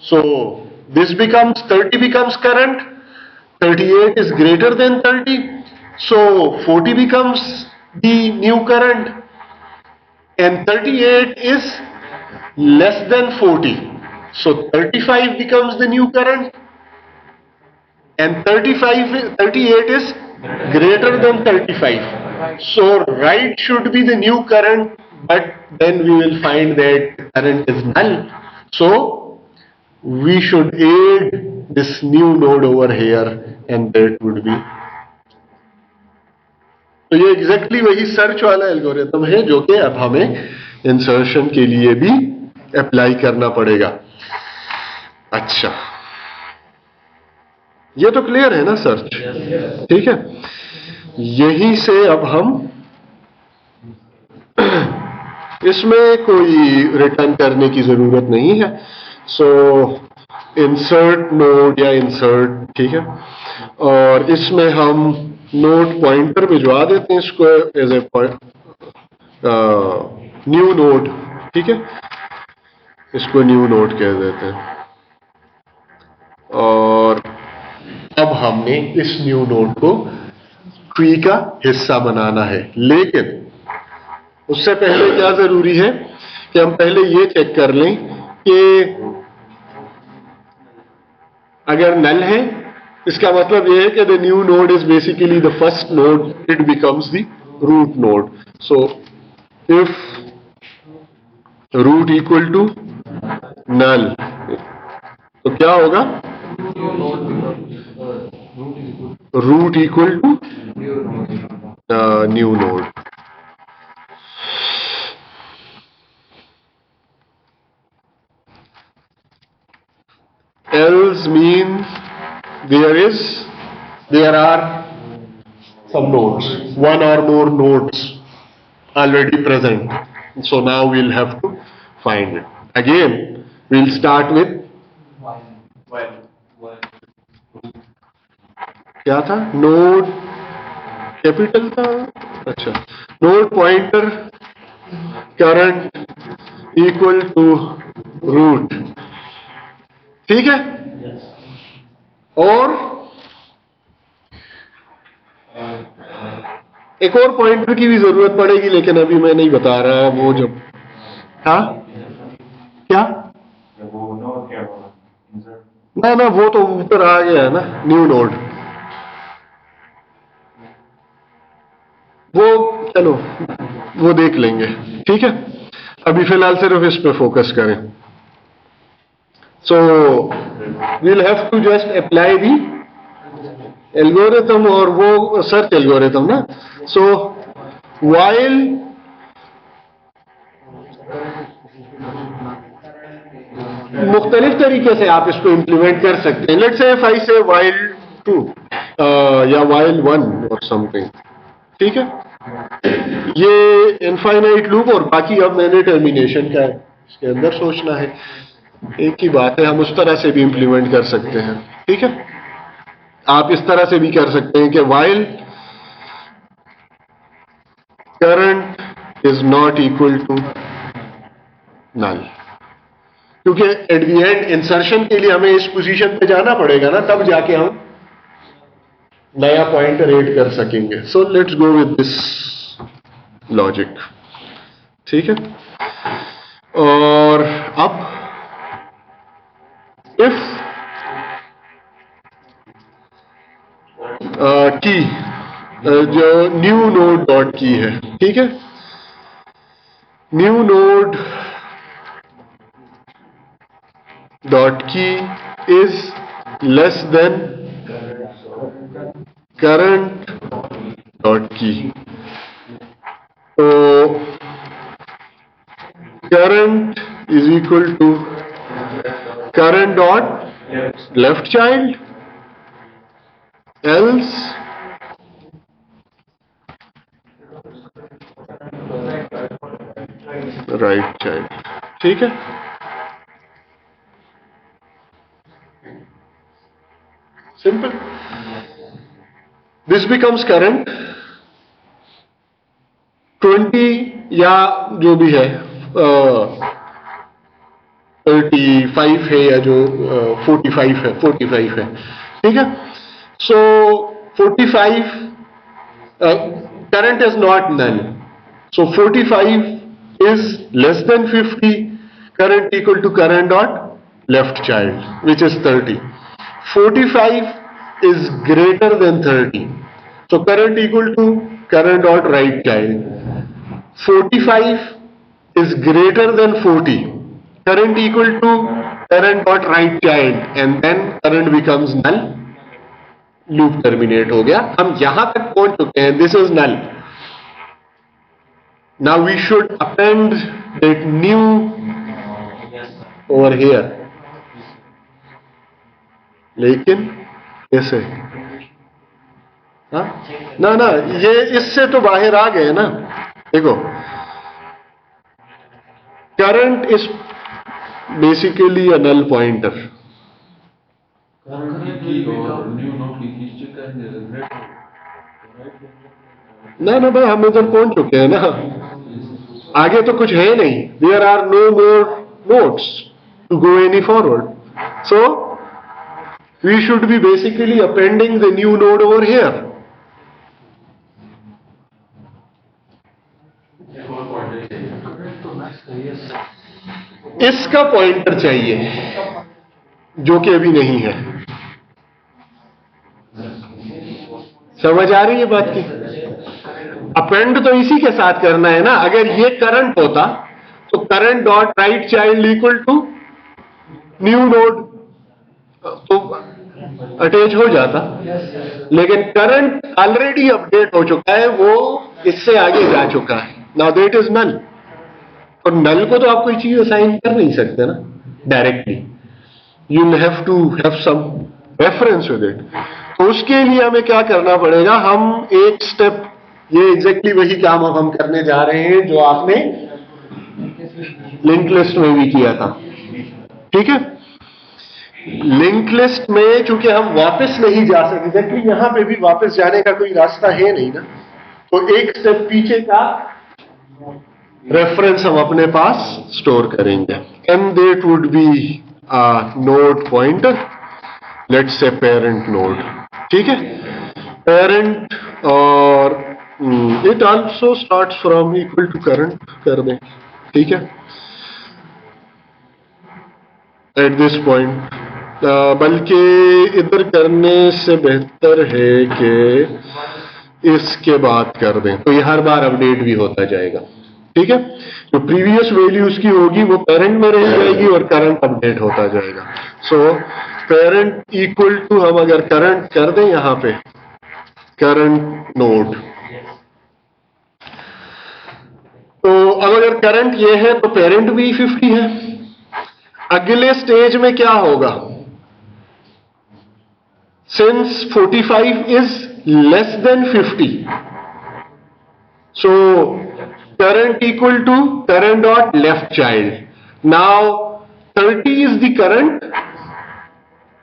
so this becomes 30 becomes current, 38 is greater than 30, so 40 becomes the new current, and 38 is less than 40, so 35 becomes the new current, and 38 is greater than 35, so right should be the new current, but then we will find that current is null, so we should add this new node over here and that would be। तो ये exactly वही search वाला algorithm है जो कि अब हमें insertion के लिए भी अप्लाई करना पड़ेगा। अच्छा, ये तो क्लियर है ना सर्च? ठीक है, यहीं से अब हम इसमें कोई रिटर्न करने की जरूरत नहीं है। सो इंसर्ट नोड या इंसर्ट, ठीक है, और इसमें हम नोड पॉइंटर भिजवा देते हैं इसको एज ए न्यू नोड, ठीक है, इसको न्यू नोड कह देते हैं। और अब हमने इस न्यू नोड को ट्री का हिस्सा बनाना है, लेकिन उससे पहले क्या जरूरी है कि हम पहले ये चेक कर लें कि अगर नल है, इसका मतलब यह है कि the new node is basically the first node, it becomes the root node. So if root equal to null, तो क्या होगा? Root equal to new node. Else means there are some nodes, one or more nodes already present. So now we'll have to find it. Again, we'll start with क्या था? Node capital था, अच्छा, node pointer current equal to root, ठीक है। और एक और pointer की भी जरूरत पड़ेगी, लेकिन अभी मैं नहीं बता रहा, वो जब हाँ क्या ना वो तो ऊपर आ गया है ना, न्यू नोड, वो चलो वो देख लेंगे, ठीक है। अभी फिलहाल सिर्फ इस पे फोकस करें। So we'll have to just apply the algorithm, और वो सर्च एल्गोरिथम ना। सो वाइल मुख्तलिफ तरीके से आप इसको इंप्लीमेंट कर सकते हैं। लेट्स से इफ आई से वाइल 2 या वाइल 1 और समथिंग, ठीक है। ये इनफाइनाइट लूप, और बाकी अब मैंने टर्मिनेशन का इसके अंदर सोचना है। एक ही बात है, हम उस तरह से भी इंप्लीमेंट कर सकते हैं, ठीक है। आप इस तरह से भी कर सकते हैं कि while current is not equal to null, क्योंकि एट द एंड इंसर्शन के लिए हमें इस पोजीशन पे जाना पड़ेगा ना, तब जाके हम नया पॉइंटर ऐड कर सकेंगे। So let's go with this logic, ठीक है। और अब इफ की जो न्यू नोड डॉट की है, ठीक है, new node dot key is less than current dot key. तो current is equal to current dot left child, else right child, ठीक है। सिंपल, दिस बिकम्स करंट 20 या जो भी है 35 है या जो 45 है, ठीक है। सो 45 current is not null, so 45 is less than 50, current equal to current dot left child, which is 30. 45 is greater than 30, so current equal to current dot right child. 45 is greater than 40, current equal to current dot right child, and then current becomes null. Loop terminate हो गया, हम यहां तक पहुंच चुके हैं, this is null. Now we should append that new over here, लेकिन ऐसे, हाँ ना ना, ये इससे तो बाहर आ गए ना। देखो, current is basically a null pointer. ना ना भाई, हम इधर पहुंच चुके हैं ना, आगे तो कुछ है नहीं। There are no more notes to go any forward, so we should be basically appending the new node over here. इसका पॉइंटर चाहिए जो कि अभी नहीं है। समझ आ रही है बात की? अपेंड तो इसी के साथ करना है ना। अगर ये करंट होता तो current dot right child equal to new node तो अटैच हो जाता, लेकिन करंट ऑलरेडी अपडेट हो चुका है, वो इससे आगे जा चुका है। Now that is null. और नल को तो आप कोई चीज असाइन कर नहीं सकते ना directly, you have to have some reference with it. तो उसके लिए हमें क्या करना पड़ेगा, हम एक स्टेप, ये एग्जैक्टली वही काम अब हम करने जा रहे हैं जो आपने लिंक लिस्ट में भी किया था। ठीक है, लिंक लिस्ट में चूंकि हम वापस नहीं जा सकते, एग्जैक्टली यहां पे भी वापस जाने का कोई रास्ता है नहीं ना, तो एक स्टेप पीछे का रेफरेंस हम अपने पास स्टोर करेंगे, and that would be node pointer, let's say parent node. ठीक है, पेरेंट, और it also starts from equal to current कर दें। ठीक है, एट दिस पॉइंट, बल्कि इधर करने से बेहतर है कि इसके बाद कर दें, तो ये हर बार अपडेट भी होता जाएगा। ठीक है, जो प्रीवियस वैल्यू उसकी होगी वो पेरेंट में रह जाएगी और करंट अपडेट होता जाएगा। सो पेरेंट इक्वल टू, हम अगर करंट कर दें यहां पे करंट नोड, तो अब अगर करंट ये है तो पेरेंट भी 50 है। अगले स्टेज में क्या होगा, since 45 is less than 50, so current equal to current dot left child. Now 30 is the current,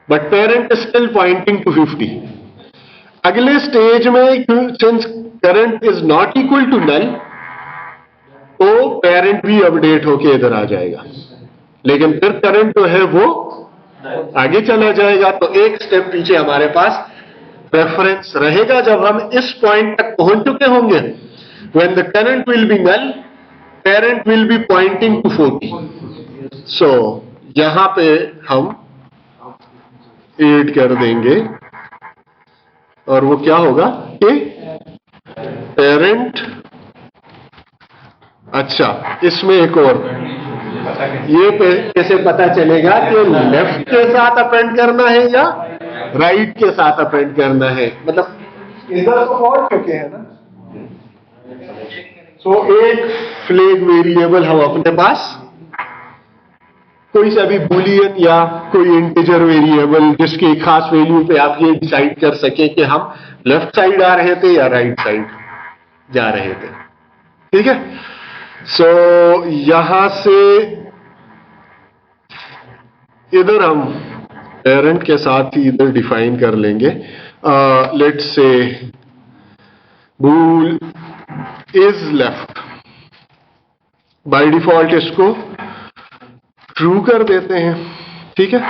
but parent is still pointing to 50. अगले स्टेज में since current is not equal to null, तो parent भी update होके इधर आ जाएगा, लेकिन फिर current जो है वो आगे चला जाएगा। तो एक स्टेप पीछे हमारे पास रेफरेंस रहेगा जब हम इस पॉइंट तक पहुंच चुके होंगे। When the current will be null, parent will be pointing to 40. So यहां पे हम ऐड कर देंगे, और वो क्या होगा कि पेरेंट, अच्छा इसमें एक और, ये कैसे पता चलेगा कि लेफ्ट के साथ अपेंड करना है या राइट के साथ अपेंड करना है, मतलब इधर तो पहुंच चुके हैं ना। तो एक फ्लैग वेरिएबल हम अपने पास, कोई सा भी बुलियन या कोई इंटीजर वेरिएबल जिसकी खास वैल्यू पे आप ये डिसाइड कर सके कि हम लेफ्ट साइड आ रहे थे या राइट साइड जा रहे थे। ठीक है, सो यहां से इधर हम पेरेंट के साथ ही इधर डिफाइन कर लेंगे, let's say bool is left, by default इसको ट्रू कर देते हैं। ठीक है,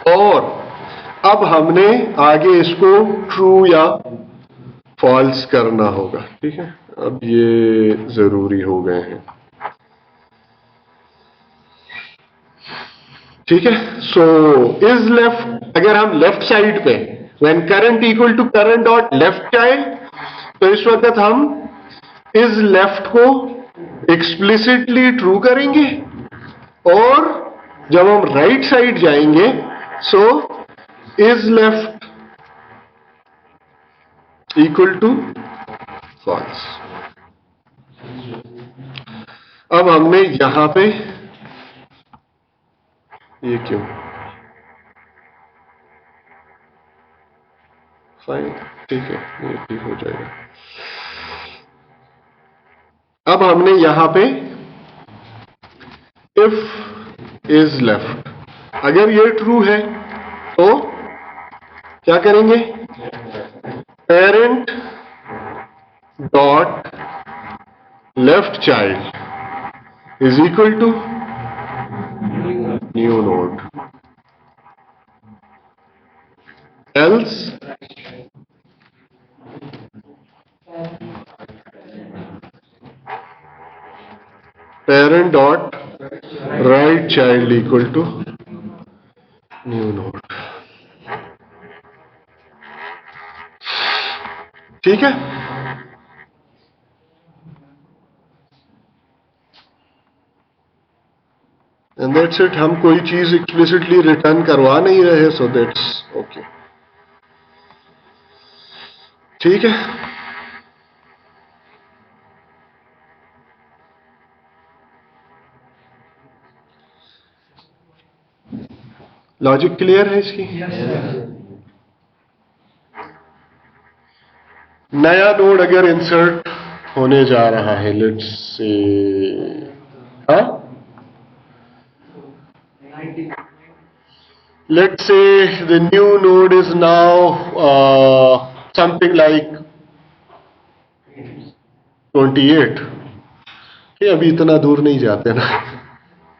और अब हमने आगे इसको ट्रू या फॉल्स करना होगा। ठीक है, अब ये जरूरी हो गए हैं। ठीक है, सो इज लेफ्ट, अगर हम लेफ्ट साइड पे when current equal to current dot left child, तो इस वक्त हम इज लेफ्ट को एक्सप्लिसिटली ट्रू करेंगे, और जब हम राइट साइड जाएंगे so is left equal to false. अब हमने यहां पे, ये क्यों, फाइन, ठीक है, ये ठीक हो जाएगा। अब हमने यहां पे इफ इज लेफ्ट, अगर ये ट्रू है तो क्या करेंगे, parent dot left child is equal to new node, else parent dot right child equal to new node। ठीक है, एंड दैट्स इट। हम कोई चीज एक्सप्लिसिटली रिटर्न करवा नहीं रहे, सो दैट्स ओके। ठीक है, लॉजिक क्लियर है इसकी? नया नोड अगर इंसर्ट होने जा रहा है, लेट्स से, हाँ, let's say the new node is now something like 28। ये अभी इतना दूर नहीं जाते ना,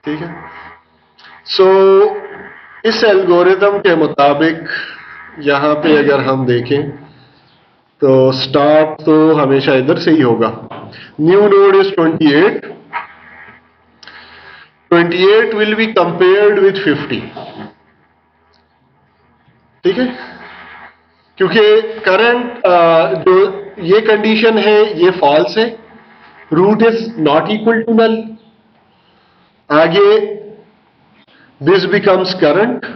ठीक है। सो इस एल्गोरिथम के मुताबिक यहां पे अगर हम देखें तो स्टार्ट तो हमेशा इधर से ही होगा। New node is 28, 28 will be compared with 50, ठीक है, क्योंकि करंट जो ये कंडीशन है ये फॉल्स है, root is not equal to null. आगे दिस बिकम्स करंट,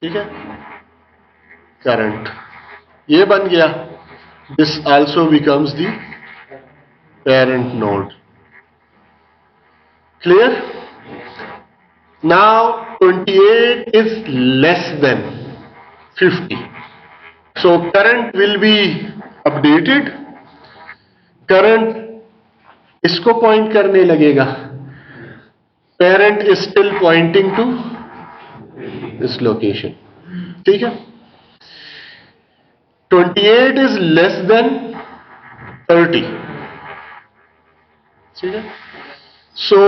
ठीक है, करंट ये बन गया, this also becomes the parent node. Clear? Now 28 is less than 50, so current will be updated, current इसको पॉइंट करने लगेगा, parent is still pointing to this location, ठीक है। 28 इज लेस देन 30, ठीक है। सो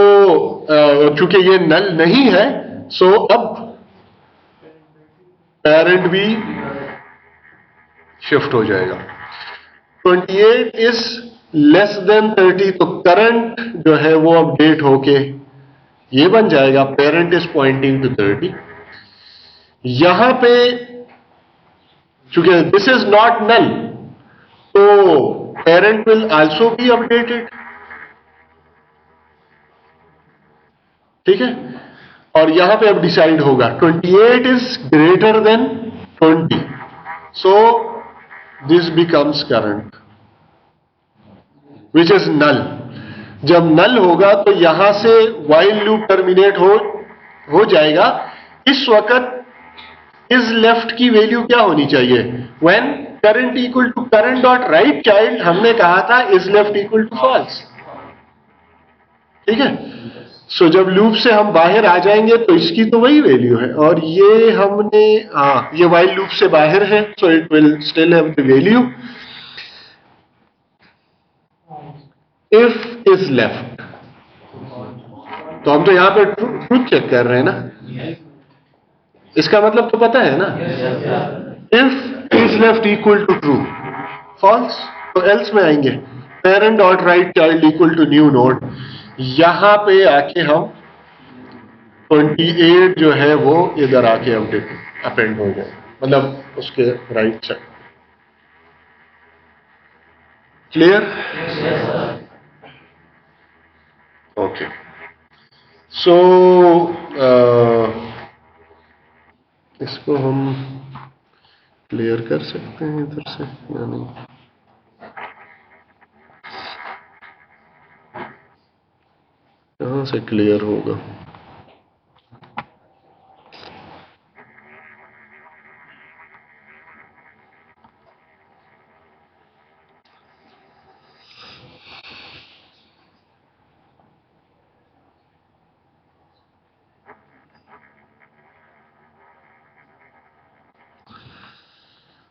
चूंकि ये नल नहीं है, सो अब पेरेंट भी शिफ्ट हो जाएगा। 28 इज लेस देन 30, तो करंट जो है वो अपडेट होके ये बन जाएगा, पेरेंट इज पॉइंटिंग टू 30। यहां पे चूंकि दिस इज नॉट नल, तो parent will also be updated, ठीक है। और यहां पे अब डिसाइड होगा 28 is greater than 20, so this becomes current which is null. जब नल होगा तो यहां से व्हाइल लूप टर्मिनेट हो जाएगा। इस वक्त इज लेफ्ट की वैल्यू क्या होनी चाहिए, when current equal to current dot right child, हमने कहा था is left equal to false, ठीक है। सो जब लूप से हम बाहर आ जाएंगे तो इसकी तो वही वैल्यू है, और ये हमने, हाँ, ये व्हाइल लूप से बाहर है, so it will still have the value if is left. तो हम तो यहां पे ट्रूथ चेक कर रहे हैं ना, इसका मतलब तो पता है ना, if is left equal to true, false, तो एल्स में आएंगे, parent dot right child equal to new node. यहां पे आके हम 28 जो है वो इधर आके अपेंड हो जाए, मतलब उसके राइट साइड। क्लियर? ओके, सो इसको हम क्लियर कर सकते हैं इधर से या नहीं? कहां से क्लियर होगा?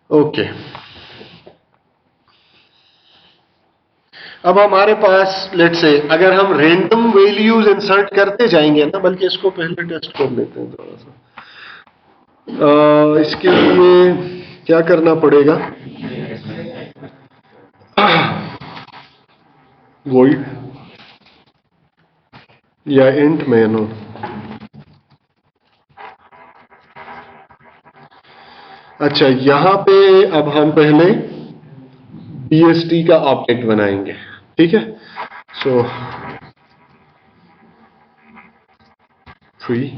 ओके, अब हमारे पास लेट्स से अगर हम रैंडम वैल्यूज इंसर्ट करते जाएंगे ना, बल्कि इसको पहले टेस्ट कर लेते हैं थोड़ा सा। इसके लिए क्या करना पड़ेगा, वॉइड या इंट मैनो। अच्छा, यहां पे अब हम पहले BST का ऑब्जेक्ट बनाएंगे, ठीक है। सो 3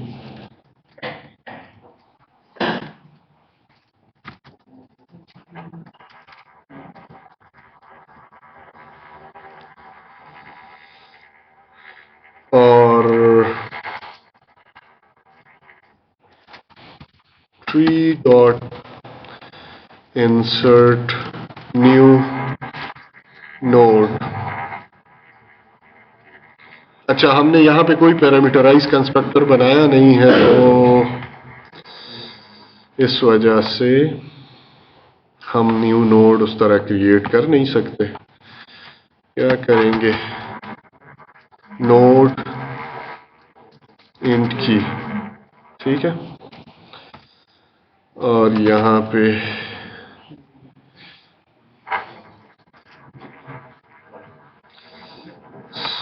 और 3 डॉट इंसर्ट न्यू नोड। अच्छा, हमने यहां पे कोई पैरामीटराइज कंस्ट्रक्टर बनाया नहीं है, तो इस वजह से हम न्यू नोड उस तरह क्रिएट कर नहीं सकते। क्या करेंगे, नोड इंट की, ठीक है। और यहां पे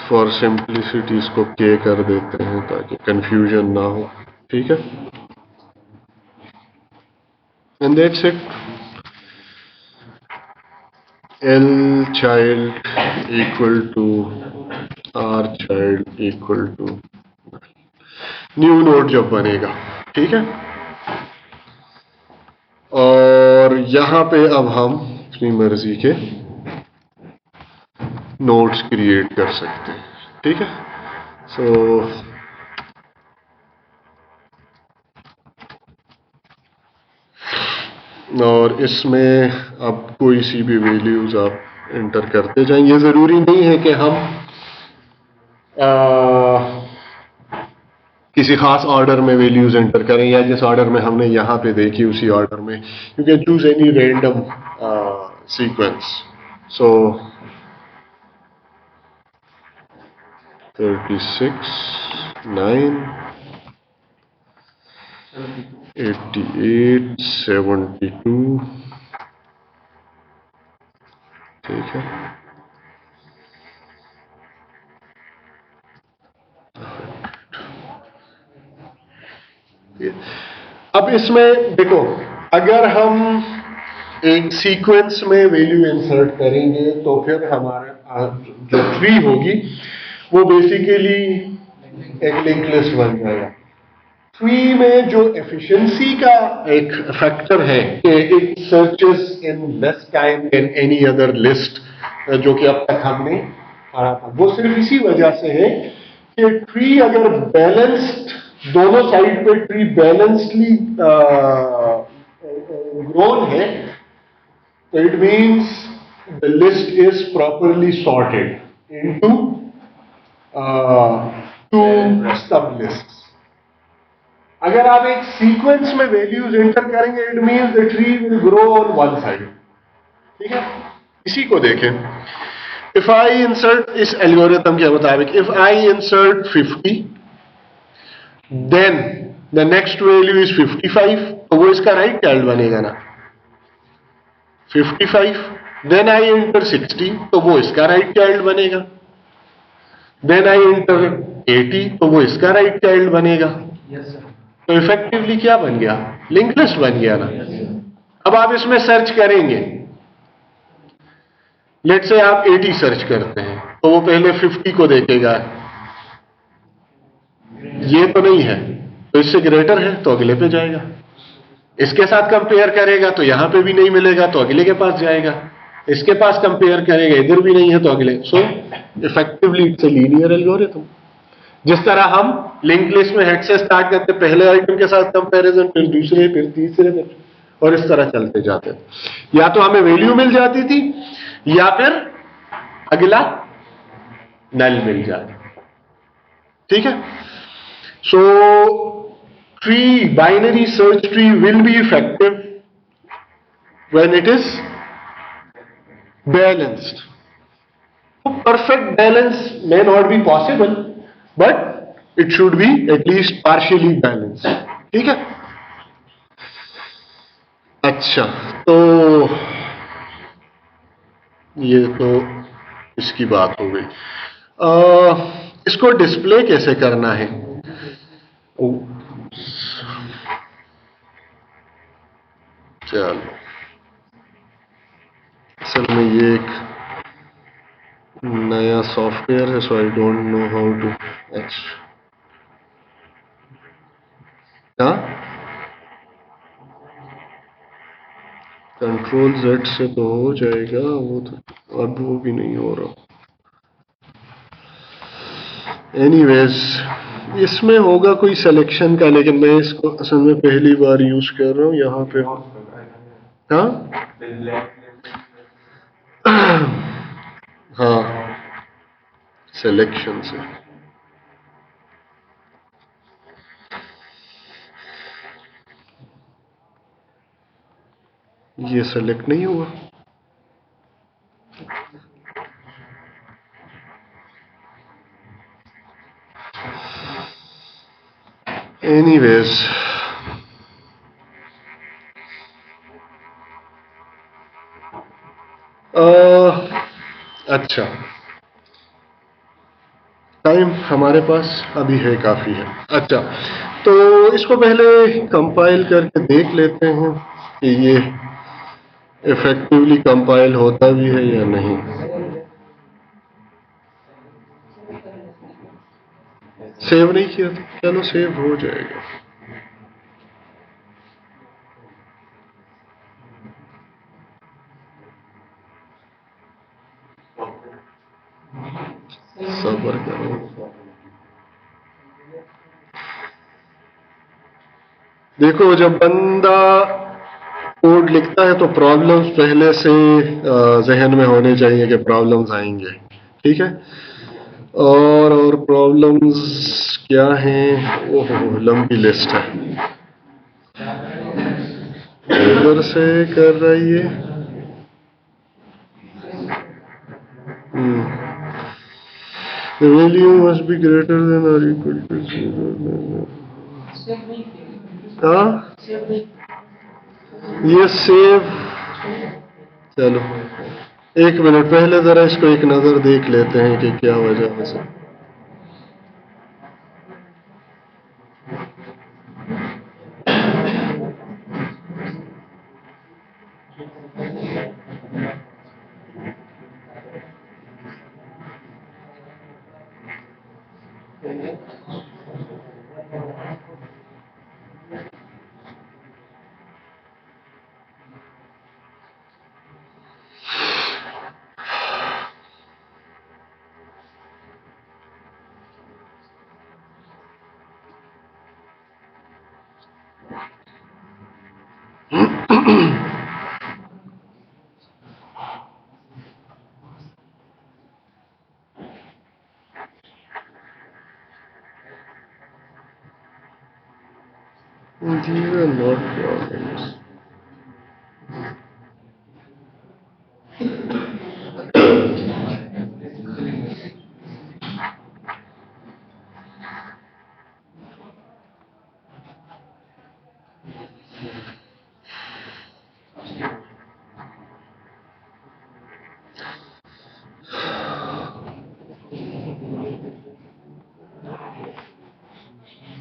फॉर सिंप्लिसिटी इसको के कर देते हैं ताकि कंफ्यूजन ना हो, ठीक है। And that's it. L child equal to R child equal to new node जब बनेगा, ठीक है। और यहां पे अब हम अपनी मर्जी के नोड्स क्रिएट कर सकते हैं, ठीक है। सो और इसमें अब कोई सी भी वैल्यूज आप एंटर करते जाएंगे। जरूरी नहीं है कि हम किसी खास ऑर्डर में वैल्यूज एंटर करें या जिस ऑर्डर में हमने यहां पे देखी उसी ऑर्डर में। You can choose any random sequence. सो 36, 9, 88, 72, ठीक है। अब इसमें देखो, अगर हम एक सीक्वेंस में वैल्यू इंसर्ट करेंगे तो फिर हमारा जो ट्री होगी वो बेसिकली एक लिंक लिस्ट बन जाएगा। ट्री में जो एफिशिएंसी का एक फैक्टर है कि it searches in less time than any other list, जो कि अब तक हमने पढ़ा था, वो सिर्फ इसी वजह से है कि ट्री अगर बैलेंस्ड, दोनों साइड पे ट्री बैलेंसली ग्रोन है, तो it means the list is properly sorted into two sub lists. अगर आप एक सीक्वेंस में वैल्यूज एंटर करेंगे, it means the tree will grow on one side, ठीक है। इसी को देखें, इफ आई इंसर्ट, इस एल्गोरिथम के मुताबिक if I insert 50 then the next value is 55, तो वो इसका राइट चाइल्ड बनेगा ना। 55 देन आई एंटर 60, तो वो इसका राइट चाइल्ड बनेगा। देन आई एंटर 80, तो वो इसका राइट चाइल्ड बनेगा। तो इफेक्टिवली क्या बन गया, लिंक लिस्ट बन गया ना। अब आप इसमें सर्च करेंगे, लेट से आप 80 सर्च करते हैं तो वो पहले 50 को देखेगा, ये तो नहीं है, तो इससे ग्रेटर है तो अगले पे जाएगा। इसके साथ कंपेयर करेगा तो यहां पे भी नहीं मिलेगा तो अगले के पास जाएगा। इसके पास कंपेयर करेगा, इधर भी नहीं है तो अगले। सो effectively it's a linear algorithm. जिस तरह हम लिंक लिस्ट में हेड से स्टार्ट करते, पहले आइटम के साथ कंपैरिजन, फिर दूसरे, फिर तीसरे, और इस तरह चलते जाते थे। या तो हमें वैल्यू मिल जाती थी या फिर अगला नल मिल जाता, ठीक है। सो tree, binary search tree will be effective when it is balanced. Perfect balance may not be possible, but it should be at least partially balanced. ठीक है? अच्छा, तो ये तो इसकी बात हो गई। इसको डिस्प्ले कैसे करना है? चलो, असल में ये एक नया सॉफ्टवेयर है, so I don't know how to control Z से तो हो जाएगा, वो तो अब वो भी नहीं हो रहा। एनीवेज, इसमें होगा कोई सिलेक्शन का, लेकिन मैं इसको असल में पहली बार यूज कर रहा हूँ यहाँ पे। हाँ, सिलेक्शन से ये सेलेक्ट नहीं हुआ। एनीवेज, अच्छा, टाइम हमारे पास अभी है, काफी है। अच्छा, तो इसको पहले कंपाइल करके देख लेते हैं कि ये इफेक्टिवली कंपाइल होता भी है या नहीं। सेव नहीं किया था, चलो सेव हो जाएगा। सब्र करो। देखो, जब बंदा कोड लिखता है तो प्रॉब्लम्स पहले से जहन में होने चाहिए कि प्रॉब्लम्स आएंगे। ठीक है, और प्रॉब्लम्स क्या हैं? ओहो, लंबी लिस्ट है। इधर से कर रही है। The value must be greater than or equal to 0. हाँ, ये सेव। चलो, एक मिनट, पहले जरा इसको एक नजर देख लेते हैं कि क्या वजह हो सकती। These are not problems.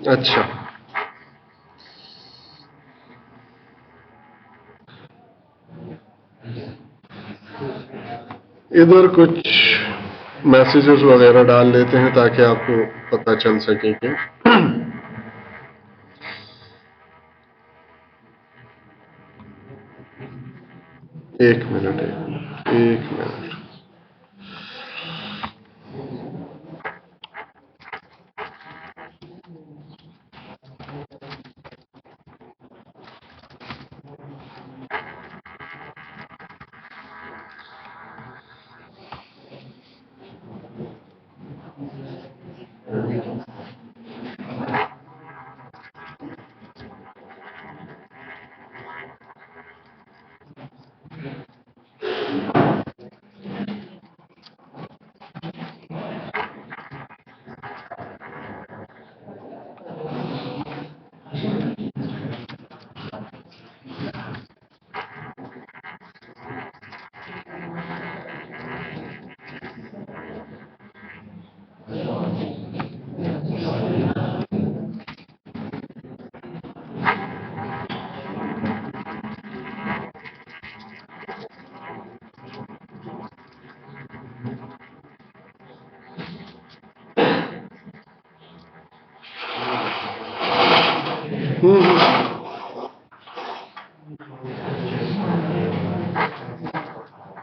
अच्छा, इधर कुछ मैसेजेस वगैरह डाल लेते हैं ताकि आपको पता चल सके कि एक मिनट, एक मिनट।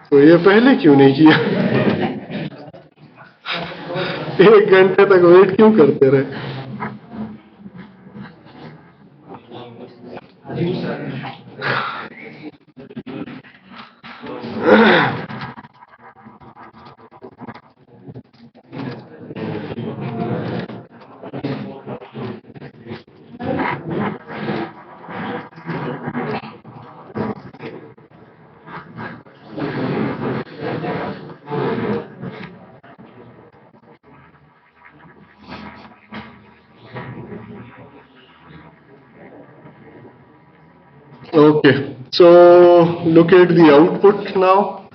तो ये पहले क्यों नहीं किया? 1 घंटे तक वेट क्यों करते रहे? Okay, so look at the output now.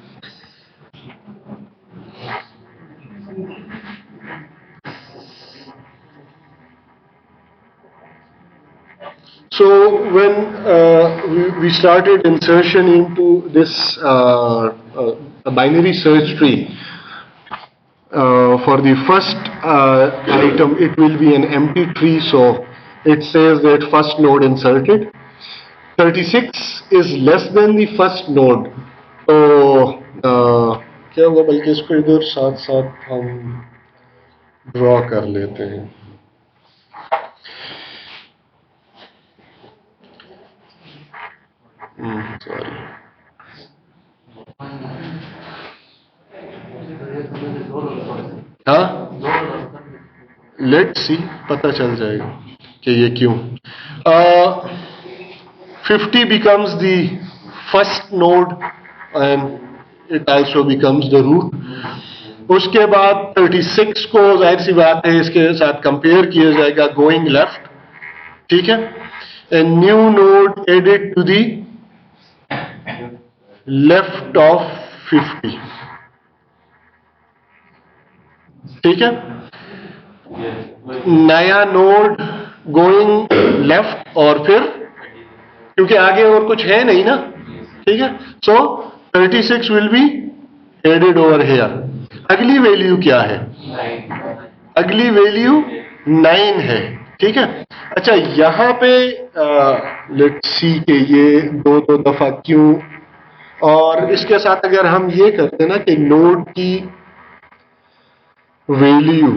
So when we started insertion into this binary search tree, for the first item it will be an empty tree, so it says that first node inserted. 36 is less than the first node. तो क्या होगा, बल्कि इसको इधर साथ साथ हम draw कर लेते हैं. सॉरी, हाँ, लेट्स सी, पता चल जाएगा कि ये क्यों. 50 becomes the first node and it also becomes the root. उसके बाद 36 को जाहिर सी बात है इसके साथ कंपेयर किया जाएगा गोइंग लेफ्ट, ठीक है, and new node added to the left of 50, ठीक है. नया नोड गोइंग लेफ्ट और फिर क्योंकि आगे और कुछ है नहीं ना, ठीक है, so 36 will be added over here. अगली वैल्यू क्या है? अगली वैल्यू 9 है, ठीक है. अच्छा, यहां पे लेट्स सी के ये दो दफा क्यों, और इसके साथ अगर हम ये करते ना कि नोड की वैल्यू,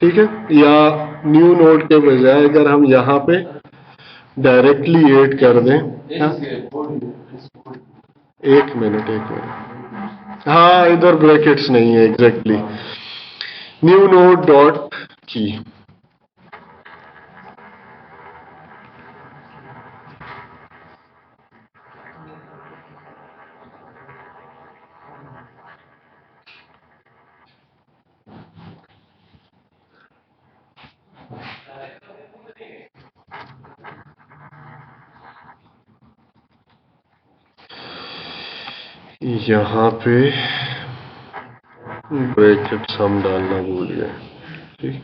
ठीक है, या न्यू नोड के बजाय अगर हम यहां पे डायरेक्टली ऐड कर दें. एक मिनट, हाँ, इधर ब्रैकेट्स नहीं है एग्जैक्टली. न्यू नोड डॉट की, यहाँ पे ब्रैकेट्स हम डालना भूल गए, ठीक.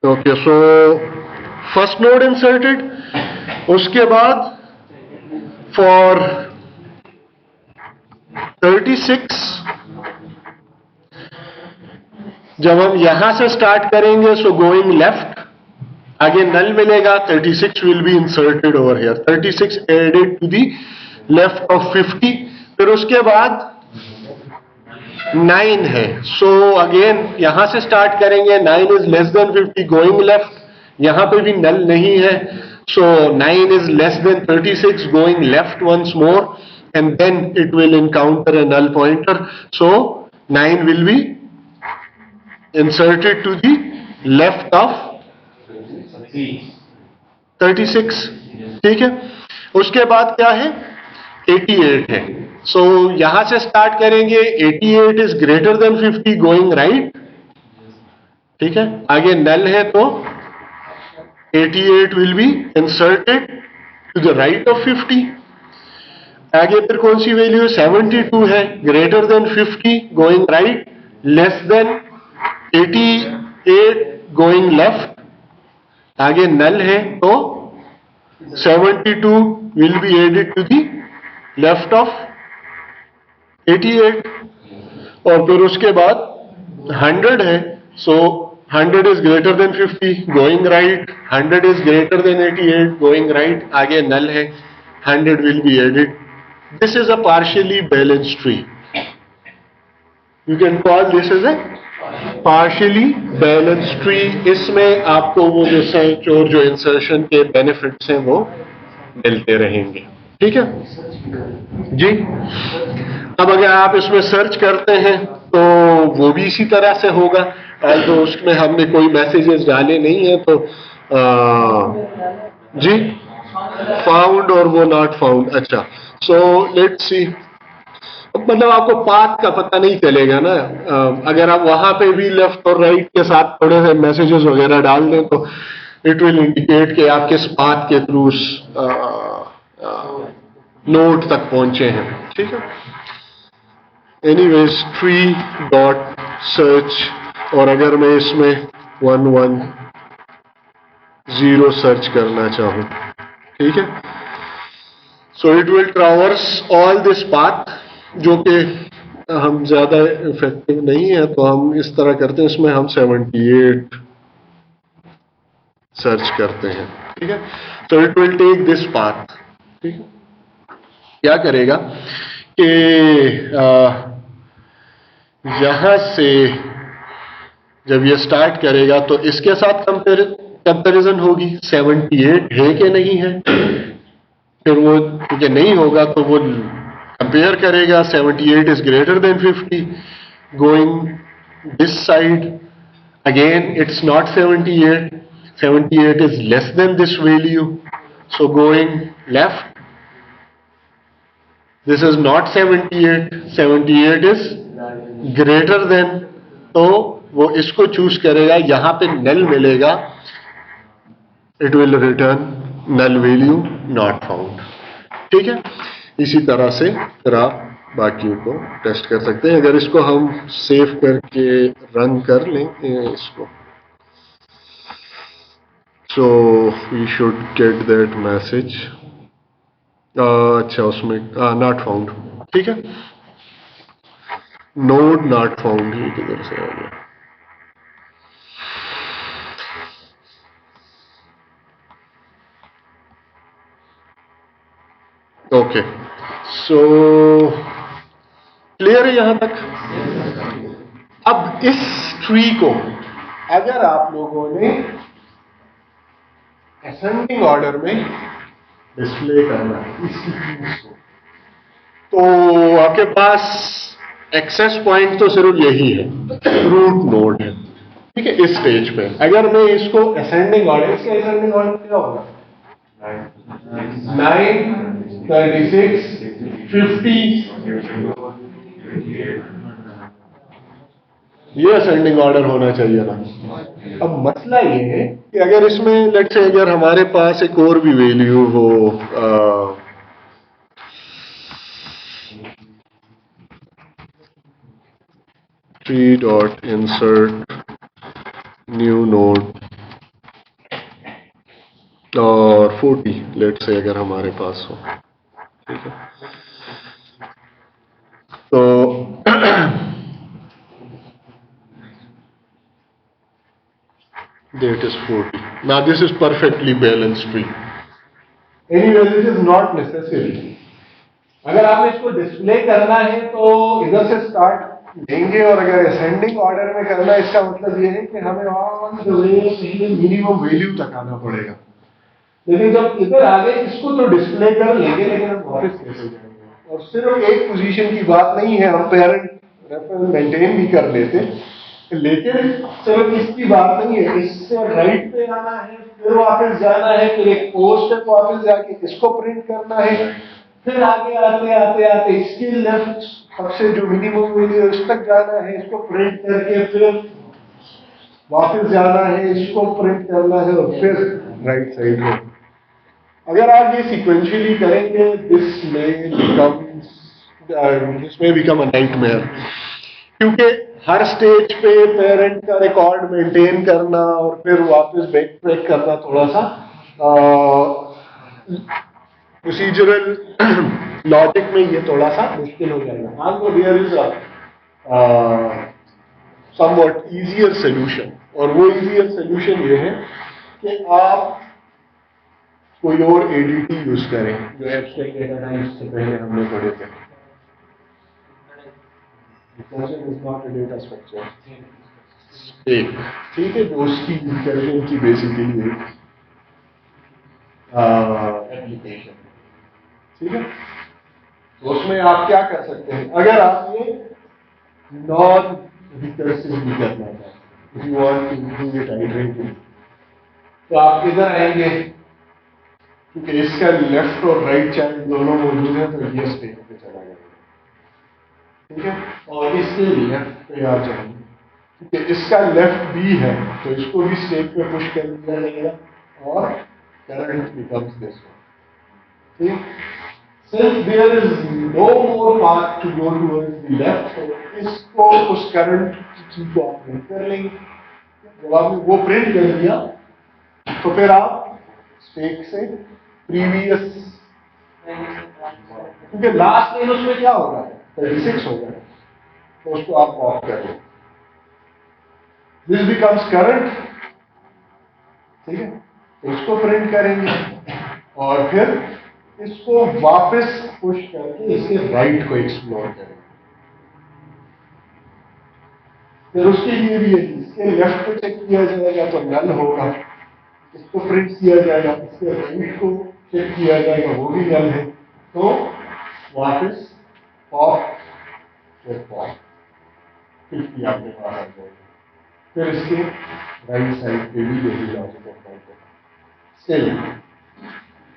Okay, so first node inserted. उसके बाद फॉर 36 जब हम यहां से स्टार्ट करेंगे, सो गोइंग लेफ्ट, आगे नल मिलेगा. 36 will be inserted over here. 36 added to the left of 50. फिर उसके बाद 9 है, सो अगेन यहां से स्टार्ट करेंगे. 9 is less than 50 going left. यहां पे भी नल नहीं है, so 9 is less than 36 going left once more, and then it will encounter a null pointer, so 9 will be inserted to the left of 36, ठीक है. उसके बाद क्या है? 88 है, so यहां से स्टार्ट करेंगे. 88 is greater than 50 going right, ठीक है. आगे null है तो 88 will be inserted to the right of 50. आगे फिर कौन सी वैल्यू है? 72 है, greater than 50 going right, less than 80 8 going left, आगे नल है तो 72 will be added to the left of 88, और फिर उसके बाद 100 है, सो 100 is greater than 50 going right, 100 is greater than 88 going right, आगे नल है, 100 will be added. This is a partially balanced tree. You can call this as a partially balanced tree. इसमें आपको वो जो सर्च और जो इंसर्शन के benefits हैं वो मिलते रहेंगे, ठीक है जी। अब अगर आप इसमें सर्च करते हैं तो वो भी इसी तरह से होगा, तो उसमें हमने कोई मैसेजेस डाले नहीं है, तो जी फाउंड और वो नॉट फाउंड। अच्छा, सो लेट्स सी, मतलब आपको पाथ का पता नहीं चलेगा ना, अगर आप वहां पे भी लेफ्ट और राइट के साथ थोड़े से मैसेजेस वगैरह डाल दें तो इट विल इंडिकेट कि आप किस पाथ के थ्रू नोड तक पहुंचे हैं, ठीक है। एनीवेज ट्री डॉट सर्च, और अगर मैं इसमें 110 सर्च करना चाहूं, ठीक है, so it will traverse all this path, जो कि हम ज्यादा इफेक्टिव नहीं है, तो हम इस तरह करते हैं, इसमें हम 78 सर्च करते हैं, ठीक है। तो it will take this path, ठीक है। क्या करेगा कि यहां से जब ये स्टार्ट करेगा तो इसके साथ कंपैरिजन होगी, 78 है कि नहीं है, फिर वो क्योंकि नहीं होगा तो वो कंपेयर करेगा, 78 is greater than 50, going this side, again it's not 78, 78 is less than this value, so going left, this is not 78, 78 is greater than, तो वो इसको चूज करेगा, यहां पे नल मिलेगा, it will return null value not found, ठीक है। इसी तरह से फिर आप बाकियों को टेस्ट कर सकते हैं। अगर इसको हम सेव करके रन कर लें इसको, so we should get that message. अच्छा, उसमें नॉट फाउंड, ठीक है, नोड नॉट फाउंड ही किधर से आ गया। ओके, सो क्लियर है यहां तक। अब इस ट्री को अगर आप लोगों ने असेंडिंग ऑर्डर में डिस्प्ले करना है तो आपके पास एक्सेस पॉइंट तो सिर्फ यही है, रूट नोड है, ठीक है। इस स्टेज पे अगर मैं इसको असेंडिंग ऑर्डर, इसका असेंडिंग ऑर्डर क्या होगा, 9, 36, 50, ये असेंडिंग ऑर्डर होना चाहिए ना। अब मसला ये है कि अगर इसमें लेट्स से अगर हमारे पास एक और भी वैल्यू हो, tree dot insert new node और 40 लेट्स से अगर हमारे पास हो, ठीक है, तो that is 40. Now this is perfectly balanced tree. Anyway, this is not necessary. अगर आपने इसको डिस्प्ले करना है तो इधर से स्टार्ट लेंगे, और अगर असेंडिंग ऑर्डर में करना है इसका मतलब ये है कि हमें on the way minimum value तक आना पड़ेगा। लेकिन जब इधर आगे इसको तो डिस्प्ले कर लेंगे, लेकिन हम वापस कैसे जाएंगे, और सिर्फ एक पोजीशन की बात नहीं है, हम पेरेंट रेफरेंस मेंटेन भी कर लेते, लेकिन सिर्फ इसकी बात नहीं है, इससे राइट पे आना है, फिर वापस जाना है, फिर एक पोस्ट पे वापस जाके इसको प्रिंट करना है, फिर आगे आते आते आते इसके लेफ्ट सबसे जो मिनिमम वैल्यू है उस तक जाना है, इसको प्रिंट करके फिर वापस जाना है, इसको प्रिंट करना है, और फिर राइट साइड में। अगर आप ये सीक्वेंशियली करेंगे, दिस में बिकम अ नाइटमेयर, क्योंकि हर स्टेज पे पेरेंट का रिकॉर्ड मेंटेन करना और फिर वापस बैक ट्रैक करना थोड़ा सा प्रोसीजरल लॉजिक में ये थोड़ा सा मुश्किल हो जाएगा। हाँ, तो there is somewhat easier solution, और वो इजियर सोल्यूशन ये है कि आप कोई और एडीटी यूज करें जो एब्स्ट्रैक्ट डेटा टाइप्स से पहले हमने पढ़े थे। Recursion is not a data structure एक, ठीक है, जो उसकी रिकर्जन की बेसिकली एक एप्लीकेशन, ठीक है। तो उसमें आप क्या कर सकते हैं, अगर आप ये नॉन रिकर्सिवली करना चाहते हैं, if you want to do it iteratively, तो आप इधर आएंगे, क्योंकि इसका लेफ्ट और राइट चाइल्ड दोनों मौजूद है, तो ये स्टेट पे चला जाएगा, ठीक है। और इसके लेफ्ट पे आ जाएंगे, क्योंकि इसका लेफ्ट भी है, तो इसको भी स्टेट पे पुश कर दिया जाएगा और करंट बिकम्स दिस वन, ठीक। Since there is no more path to go towards the left, तो इसको उस करंट की को आप प्रिंट कर लेंगे। जब आपने वो प्रिंट कर दिया तो फिर आप स्टेक से प्रीवियस, क्योंकि लास्ट लाइन उसमें क्या होगा 36 होगा, तो उसको आप ऑफ कर लें। दिस बिकम्स करंट, ठीक है, तो इसको प्रिंट करेंगे और फिर इसको वापस पुश करके इसके राइट को एक्सप्लोर करेंगे। फिर उसके लिए भी इसके लेफ्ट को चेक किया जाएगा तो नल होगा, इसको प्रिंट किया जाएगा, इसके राइट को चेक किया जाएगा, वो भी नल है, तो वापस ऑफ फिर आपके पास आ जाएगा। फिर इसके राइट साइड पे भी यही लॉजिक अप्लाई करें।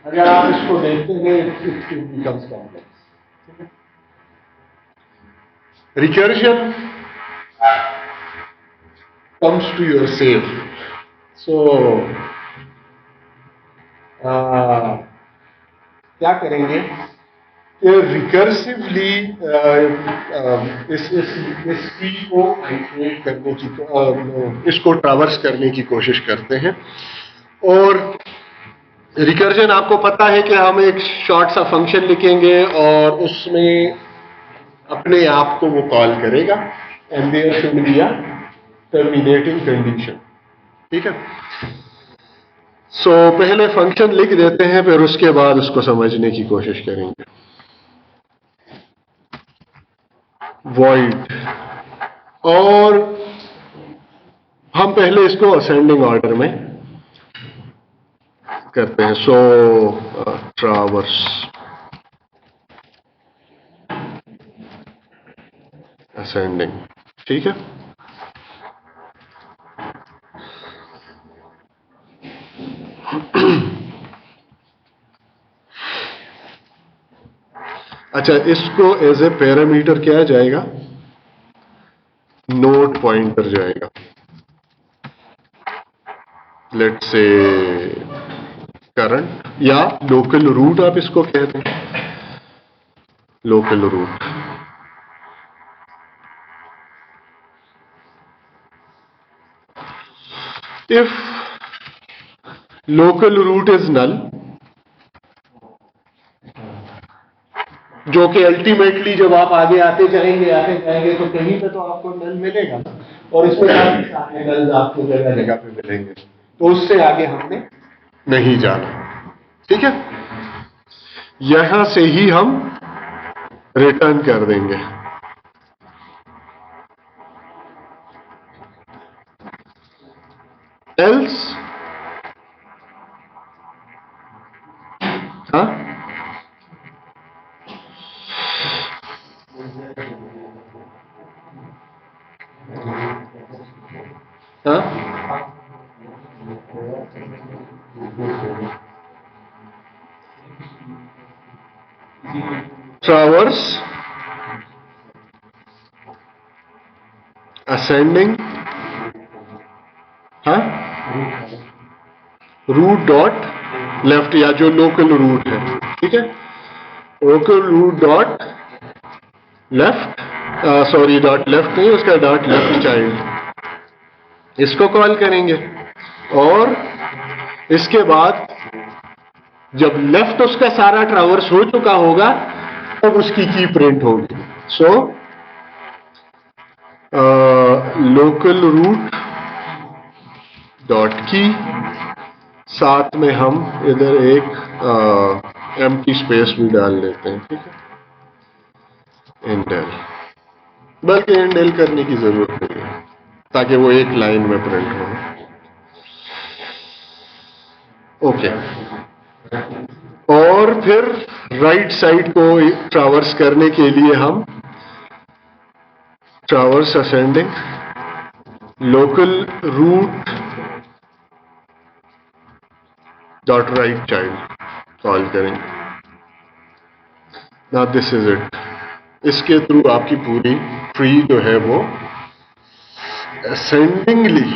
अगर आप इसको देखते हैं, it becomes complex. Recursion comes to your save, so क्या करेंगे कि रिकर्सिवली इस ट्री को आइटरेट करने की, इसको ट्रावर्स करने की कोशिश करते हैं। और रिकर्जन आपको पता है कि हम एक शॉर्ट सा फंक्शन लिखेंगे और उसमें अपने आप को वो कॉल करेगा, and there should be a terminating condition, ठीक है। सो पहले फंक्शन लिख देते हैं, फिर उसके बाद उसको समझने की कोशिश करेंगे। वॉइड, और हम पहले इसको असेंडिंग ऑर्डर में करते हैं। सो ट्रावर्स असेंडिंग, ठीक है। अच्छा, इसको एज ए पैरामीटर क्या जाएगा, नोड पॉइंटर जाएगा। लेट्स से करंट या लोकल रूट आप इसको कहते हैं, local root. If local root is null, जो कि अल्टीमेटली जब आप आगे आते जाएंगे तो कहीं पे तो आपको नल मिलेगा, और इसमें काफी सारे नल आपको जगह जगह पे मिलेंगे, तो उससे आगे हमने नहीं जाना, ठीक है। यहां से ही हम रिटर्न कर देंगे। एल्स, हाँ, ट्रावर्स असेंडिंग, हाँ, रूट डॉट लेफ्ट, या जो लोकल रूट है, ठीक है, local root dot left, sorry dot left नहीं, उसका डॉट लेफ्ट चाइल्ड, इसको कॉल करेंगे और इसके बाद जब लेफ्ट उसका सारा ट्रावर्स हो चुका होगा तब उसकी की प्रिंट होगी। सो लोकल रूट डॉट की, साथ में हम इधर एक एम्प्टी स्पेस भी डाल लेते हैं, ठीक है, इंडेल, बल्कि इंडेल करने की जरूरत नहीं है ताकि वो एक लाइन में प्रिंट हो। ओके, और फिर राइट साइड को ट्रावर्स करने के लिए हम traverse ascending local root dot right child call करेंगे। Now this is it. इसके थ्रू आपकी पूरी ट्री जो है वो असेंडिंगली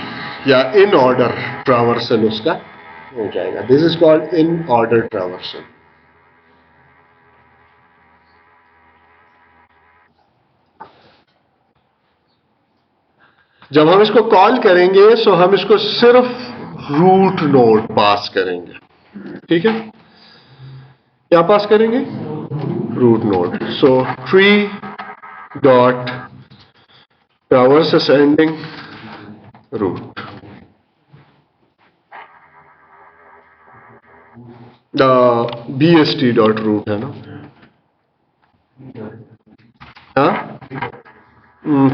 या इन ऑर्डर ट्रावर्सल उसका हो जाएगा। This is called in order traversal. जब हम इसको कॉल करेंगे सो हम इसको सिर्फ रूट नोड पास करेंगे, ठीक है, क्या पास करेंगे? Root node. So tree dot traverse ascending root, BST dot root है ना, हाँ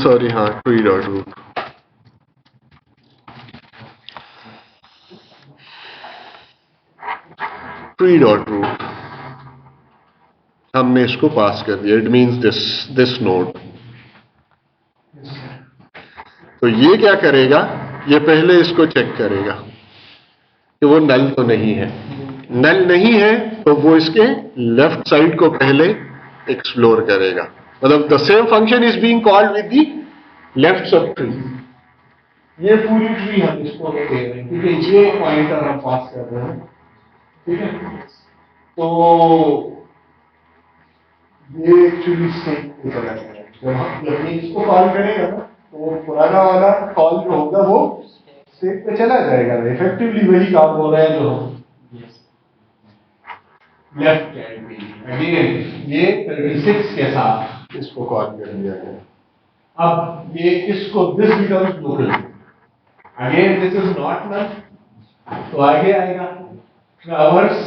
सॉरी, हाँ tree dot root. Tree dot root हमने इसको पास कर दिया। It means this node. तो ये क्या करेगा, ये पहले इसको चेक करेगा कि वो नल तो नहीं है। नल नहीं है तो वो इसके लेफ्ट साइड को पहले एक्सप्लोर करेगा। मतलब the same function is being called with the left sub tree. ये पूरी ट्री हम इसको दे रहे हैं क्योंकि ये पॉइंटर हम पास कर रहे हैं, ठीक है। तो ये एक्चुअली स्टेट की तरह है। जब ये इसको कॉल करेगा ना तो वो पुराना वाला कॉल जो होगा वो स्टेट पे चला जाएगा। इफेक्टिवली वही काम हो रहा है जो हम लेफ्ट चाइल्ड में अगेन ये 36 के साथ इसको कॉल कर दिया गया। अब ये इसको this becomes local, again this is not null, तो आगे आएगा ट्रावर्स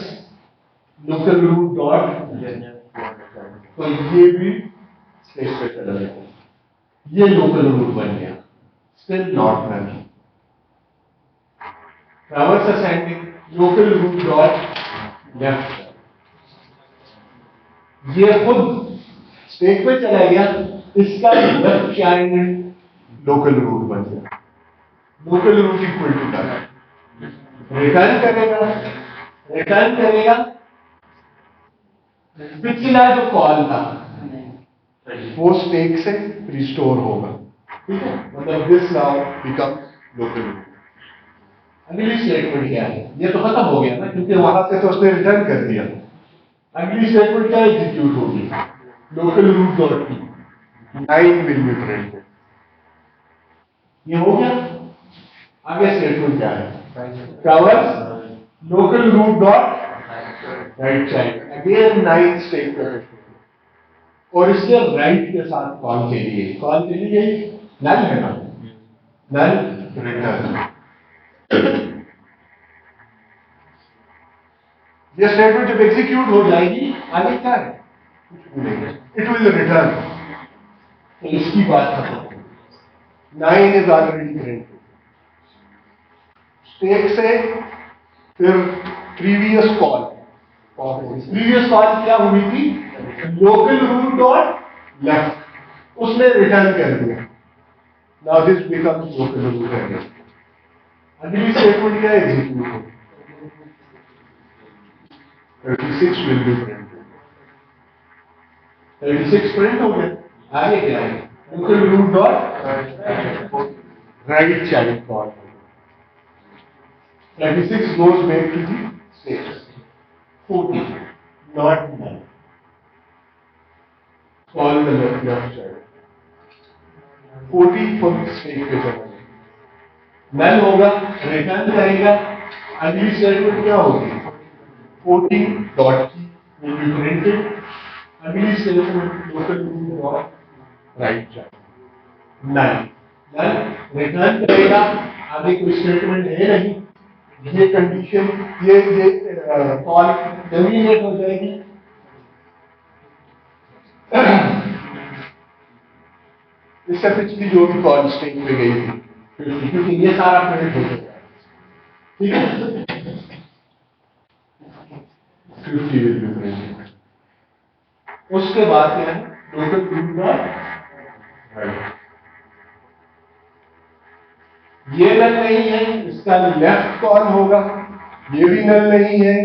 लोकल रूट डॉट, तो ये भी स्पेस पे चला जाएगा। ये लोकल रूट बन गया, still not null. Traverse ascending local root dot left, ये खुद स्टेट पे चला गया, इसका लेफ्ट चाइल्ड लोकल रूट बन गया। Local root equal to null. Return करेगा पिछला जो कॉल था वो स्टेक से रिस्टोर होगा, ठीक है। मतलब this now become local route. अगली स्टेटमेंट क्या है? ये तो खत्म हो गया ना क्योंकि वहां से तो उसने रिटर्न कर दिया। अगली स्टेटमेंट क्या एग्जीक्यूट होगी? लोकल रूट डॉट की 9 विल बी प्रिंटेड। ये हो गया। आगे स्टेटमेंट क्या है? Traverse local root dot right child, again 9 statement, और इसके राइट के साथ कॉल के लिए यही नल है ना, नल रिटर्न। ये स्टेटमेंट जब एग्जीक्यूट हो जाएगी आगे क्या है? It will return. तो इसकी बात खत्म। 9 इज ऑलरेडी प्रिंटेड। स्टेट से फिर प्रीवियस कॉल क्या हुई थी? लोकल रूट डॉट लेफ्ट, उसने रिटर्न कर दिया। Now this becomes local route again. अगली स्टेटमेंट क्या एग्जीक्यूट हो? 36 विल बी प्रिंटेड। 36 प्रिंट हो गया। आगे क्या है? Local root dot right child call. 36 goes back to the state. 40 not null. Call the left child. 40th stage पे चलेंगे। नल होगा, रिटर्न करेगा, अगली स्टेटमेंट क्या होगी? 14 डॉट की will be printed, अगली statement local dot right child. Null null return करेगा, आगे कोई स्टेटमेंट है नहीं, ये कंडीशन ये कॉल टर्मिनेट हो जाएगी। इससे पिछली जो भी कॉल स्टेज पे गई थी, क्योंकि ये सारा प्रिंट हो जाएगा, ठीक है। 50 will be printed। उसके बाद क्या है? Local group dot right. ये नल नहीं है, इसका लेफ्ट कॉल होगा, ये भी नल नहीं है,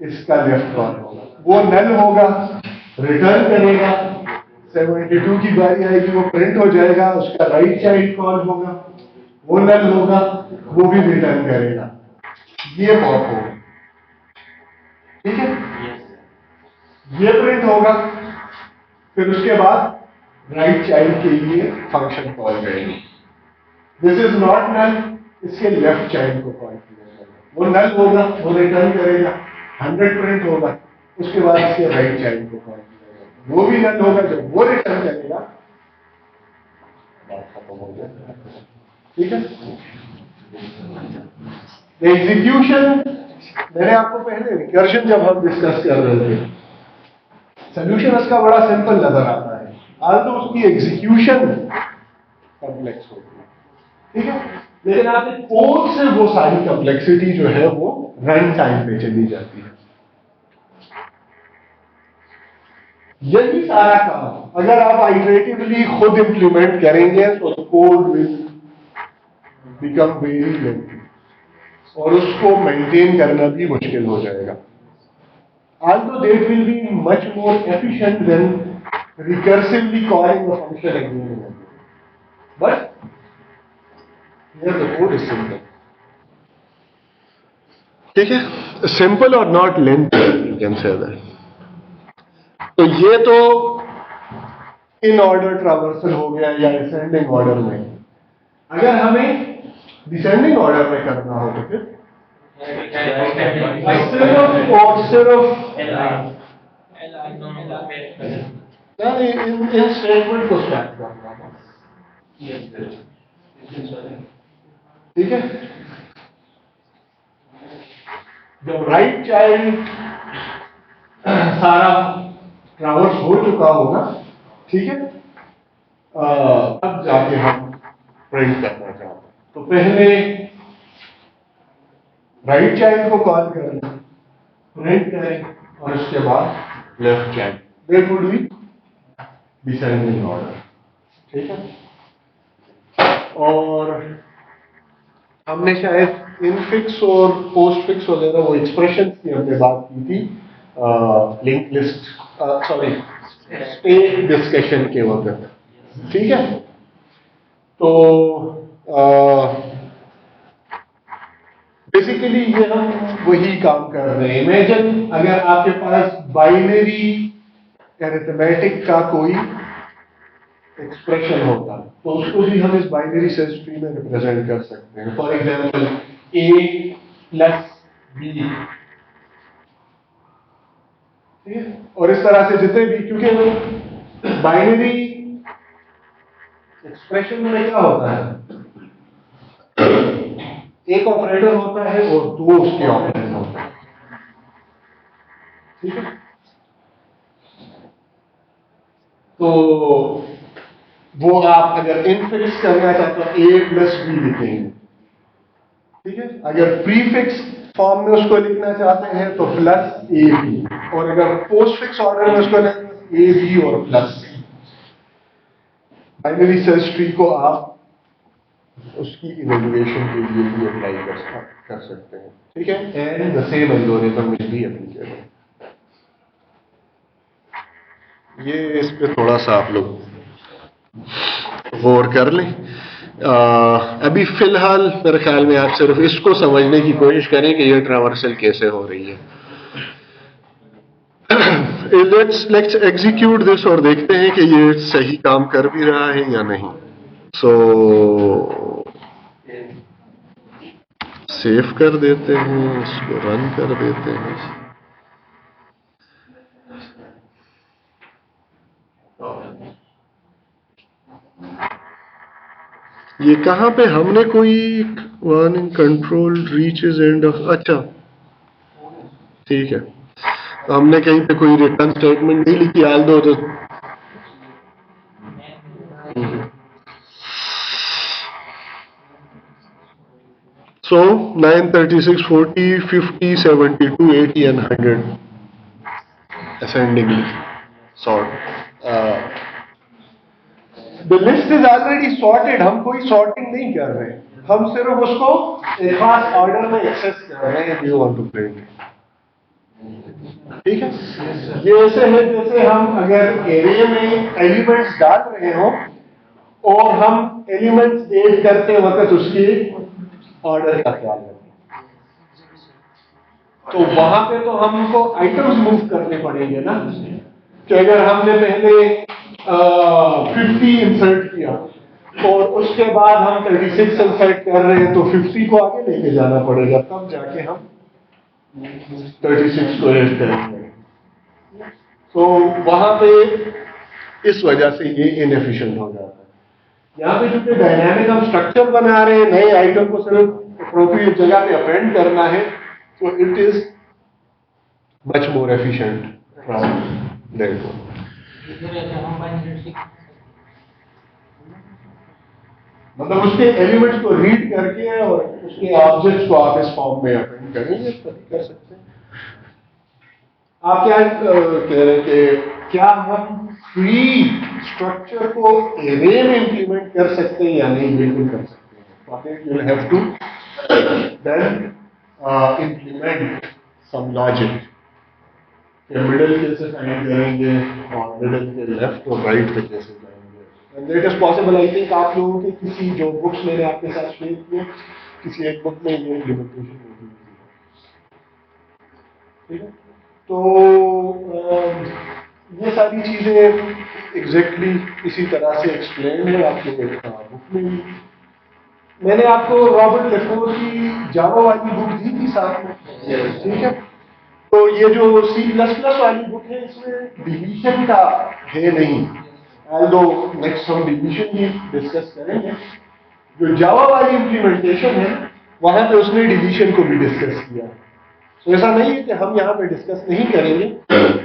इसका लेफ्ट कॉल होगा। वो नल होगा, रिटर्न करेगा, 72 की बारी आएगी, वो प्रिंट हो जाएगा, उसका राइट चाइल्ड कॉल होगा, वो नल होगा, वो भी रिटर्न करेगा, ये पॉप होगा, ठीक है। ये प्रिंट होगा, फिर उसके बाद राइट चाइल्ड के लिए फंक्शन कॉल करेंगे। दिस इज नॉट नल, इसके लेफ्ट चाइल्ड को कॉल किया जाएगा, वो नल होगा, वो रिटर्न करेगा, 100 प्रिंट होगा, उसके बाद इसके राइट चाइल्ड को कॉल किया जाएगा, वो भी नल होगा, जब वो रिटर्न करेगा बात खत्म हो जाएगा, ठीक है। एग्जीक्यूशन मैंने आपको पहले रिकर्जन जब हम डिस्कस कर रहे थे, सोल्यूशन इसका बड़ा सिंपल नजर आता है, आज तो उसकी एग्जीक्यूशन कॉम्प्लेक्स होती है, ठीक है। लेकिन आपके कोड से वो सारी कॉम्प्लेक्सिटी जो है वो रन टाइम पे चली जाती है। यही सारा काम अगर आप आइटरेटिवली खुद इंप्लीमेंट करेंगे तो code will become very lengthy और उसको मेंटेन करना भी मुश्किल हो जाएगा। Although that will be much more efficient than recursively calling a function again and again. But here the code is simple. ठीक है, simple or not lengthy, you can say that. तो ये तो इन ऑर्डर ट्रावर्सल हो गया या ascending order में। अगर हमें डिसेंडिंग ऑर्डर में करना हो तो फिर सिर्फ और सिर्फ इन स्टेटमेंट को स्टैक करना, ठीक है। जब राइट चाइल्ड सारा ट्रावर्स हो चुका होगा, ठीक है, अब जाके हम प्रिंट करना चाहते हैं, तो पहले राइट चाइल्ड को कॉल करें, प्रिंट करें और उसके बाद left child, that would B descending order, ठीक है। और हमने शायद इनफिक्स और पोस्टफिक्स वगैरह वो एक्सप्रेशन की हमने बात की थी link list sorry state discussion के वक्त, ठीक है। तो बेसिकली ये हम वही काम कर रहे हैं। इमेजिन अगर आपके पास बाइनरी अरिथमेटिक का कोई एक्सप्रेशन होता तो उसको भी हम इस बाइनरी सर्च ट्री में रिप्रेजेंट कर सकते हैं। For example a plus b, ठीक है। और इस तरह से जितने भी, क्योंकि बाइनरी एक्सप्रेशन में क्या होता है, एक ऑपरेटर होता है और दो उसके ऑपरेटर होते हैं, ठीक है। तो वो आप अगर इनफिक्स करना चाहते हो a प्लस बी लिखेंगे, ठीक है। अगर प्रीफिक्स फॉर्म में उसको लिखना चाहते हैं तो प्लस ए बी, और अगर पोस्टफिक्स ऑर्डर में उसको लिखना ए बी और प्लस सी। बाइनरी सर्च ट्री को आप उसकी इवैल्यूएशन के लिए भी अप्लाई कर सकते हैं, ठीक है। And the same algorithm will be applicable. ये इस पे थोड़ा सा आप लोग गौर कर लें। अभी फिलहाल मेरे ख्याल में आप सिर्फ इसको समझने की कोशिश करें कि ये ट्रावर्सल कैसे हो रही है। लेट्स एग्जीक्यूट दिस और देखते हैं कि ये सही काम कर भी रहा है या नहीं। सो सेव कर देते हैं, इसको रन कर देते हैं। ये कहां पे हमने कोई warning control reaches end of, अच्छा ठीक है, हमने कहीं पे कोई रिटर्न स्टेटमेंट नहीं लिखी, आल दो तो so 9, 36, 40, 50, 72, 80 and 100 ascendingly sort. The list is already sorted. हम कोई sorting नहीं कर रहे, हम सिर्फ उसको एक खास ऑर्डर में एक्सेस कर रहे हैं। You want to print it, ठीक है? ये ऐसे है जैसे हम अगर एरे में एलिमेंट्स डाल रहे हो और हम एलिमेंट्स ऐड करते वक्त उसकी ऑर्डर का ख्याल रखें, तो वहां पे तो हमको आइटम्स मूव करने पड़ेंगे ना, कि अगर हमने पहले 50 इंसर्ट किया और उसके बाद हम 36 इंसर्ट कर रहे हैं, तो 50 को आगे लेके जाना पड़ेगा, तब जाके हम 36 को ऐड करेंगे। तो वहां पे इस वजह से ये इनएफिशिएंट हो जाता है। यहाँ पे जो डायनामिक हम स्ट्रक्चर बना रहे हैं, नए आइटम को सिर्फ अप्रोप्रिएट जगह पे अपेंड करना है, तो it is much more efficient from that one. मतलब उसके एलिमेंट्स को रीड करके और उसके ऑब्जेक्ट्स को आप इस फॉर्म में अपेंड करेंगे, तभी कर सकते हैं। आप क्या कह रहे हैं कि क्या हम फ्री स्ट्रक्चर को एरे में इंप्लीमेंट कर सकते हैं या नहीं? बिल्कुल कर सकते हैं। For that you will have to then implement some logic। Middle cases find करेंगे और मिडिल के लेफ्ट और राइट पे केसेस जाएंगे। And that is possible. I think आप लोगों के किसी जो बुक्स मैंने आपके साथ शेयर किए, किसी एक बुक में ये इम्प्लीमेंटेशन होती है, ठीक है? तो ये सारी चीजें एग्जैक्टली इसी तरह से एक्सप्लेन है आपके बुक में। मैंने आपको रॉबर्ट लेफोर की जावा वाली बुक दी थी साथ में, ठीक है? तो ये जो C++ वाली बुक है, इसमें डिवीजन का है नहीं, although नेक्स्ट हम डिवीजन भी डिस्कस करेंगे। जो जावा वाली इम्प्लीमेंटेशन है, वहां पे उसने डिवीजन को भी डिस्कस किया। तो ऐसा नहीं है कि हम यहाँ पे डिस्कस नहीं करेंगे,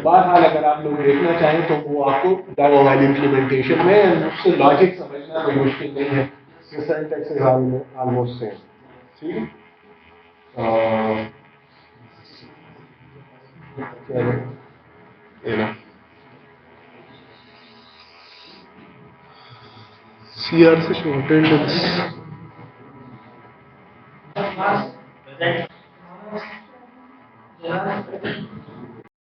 बहरहाल अगर आप लोग देखना चाहें तो वो आपको जावा वाली इम्प्लीमेंटेशन में उससे लॉजिक समझना कोई मुश्किल नहीं है, सिंटैक्स इज ऑलमोस्ट सेम, ठीक है? CR से शो अटेंडेंस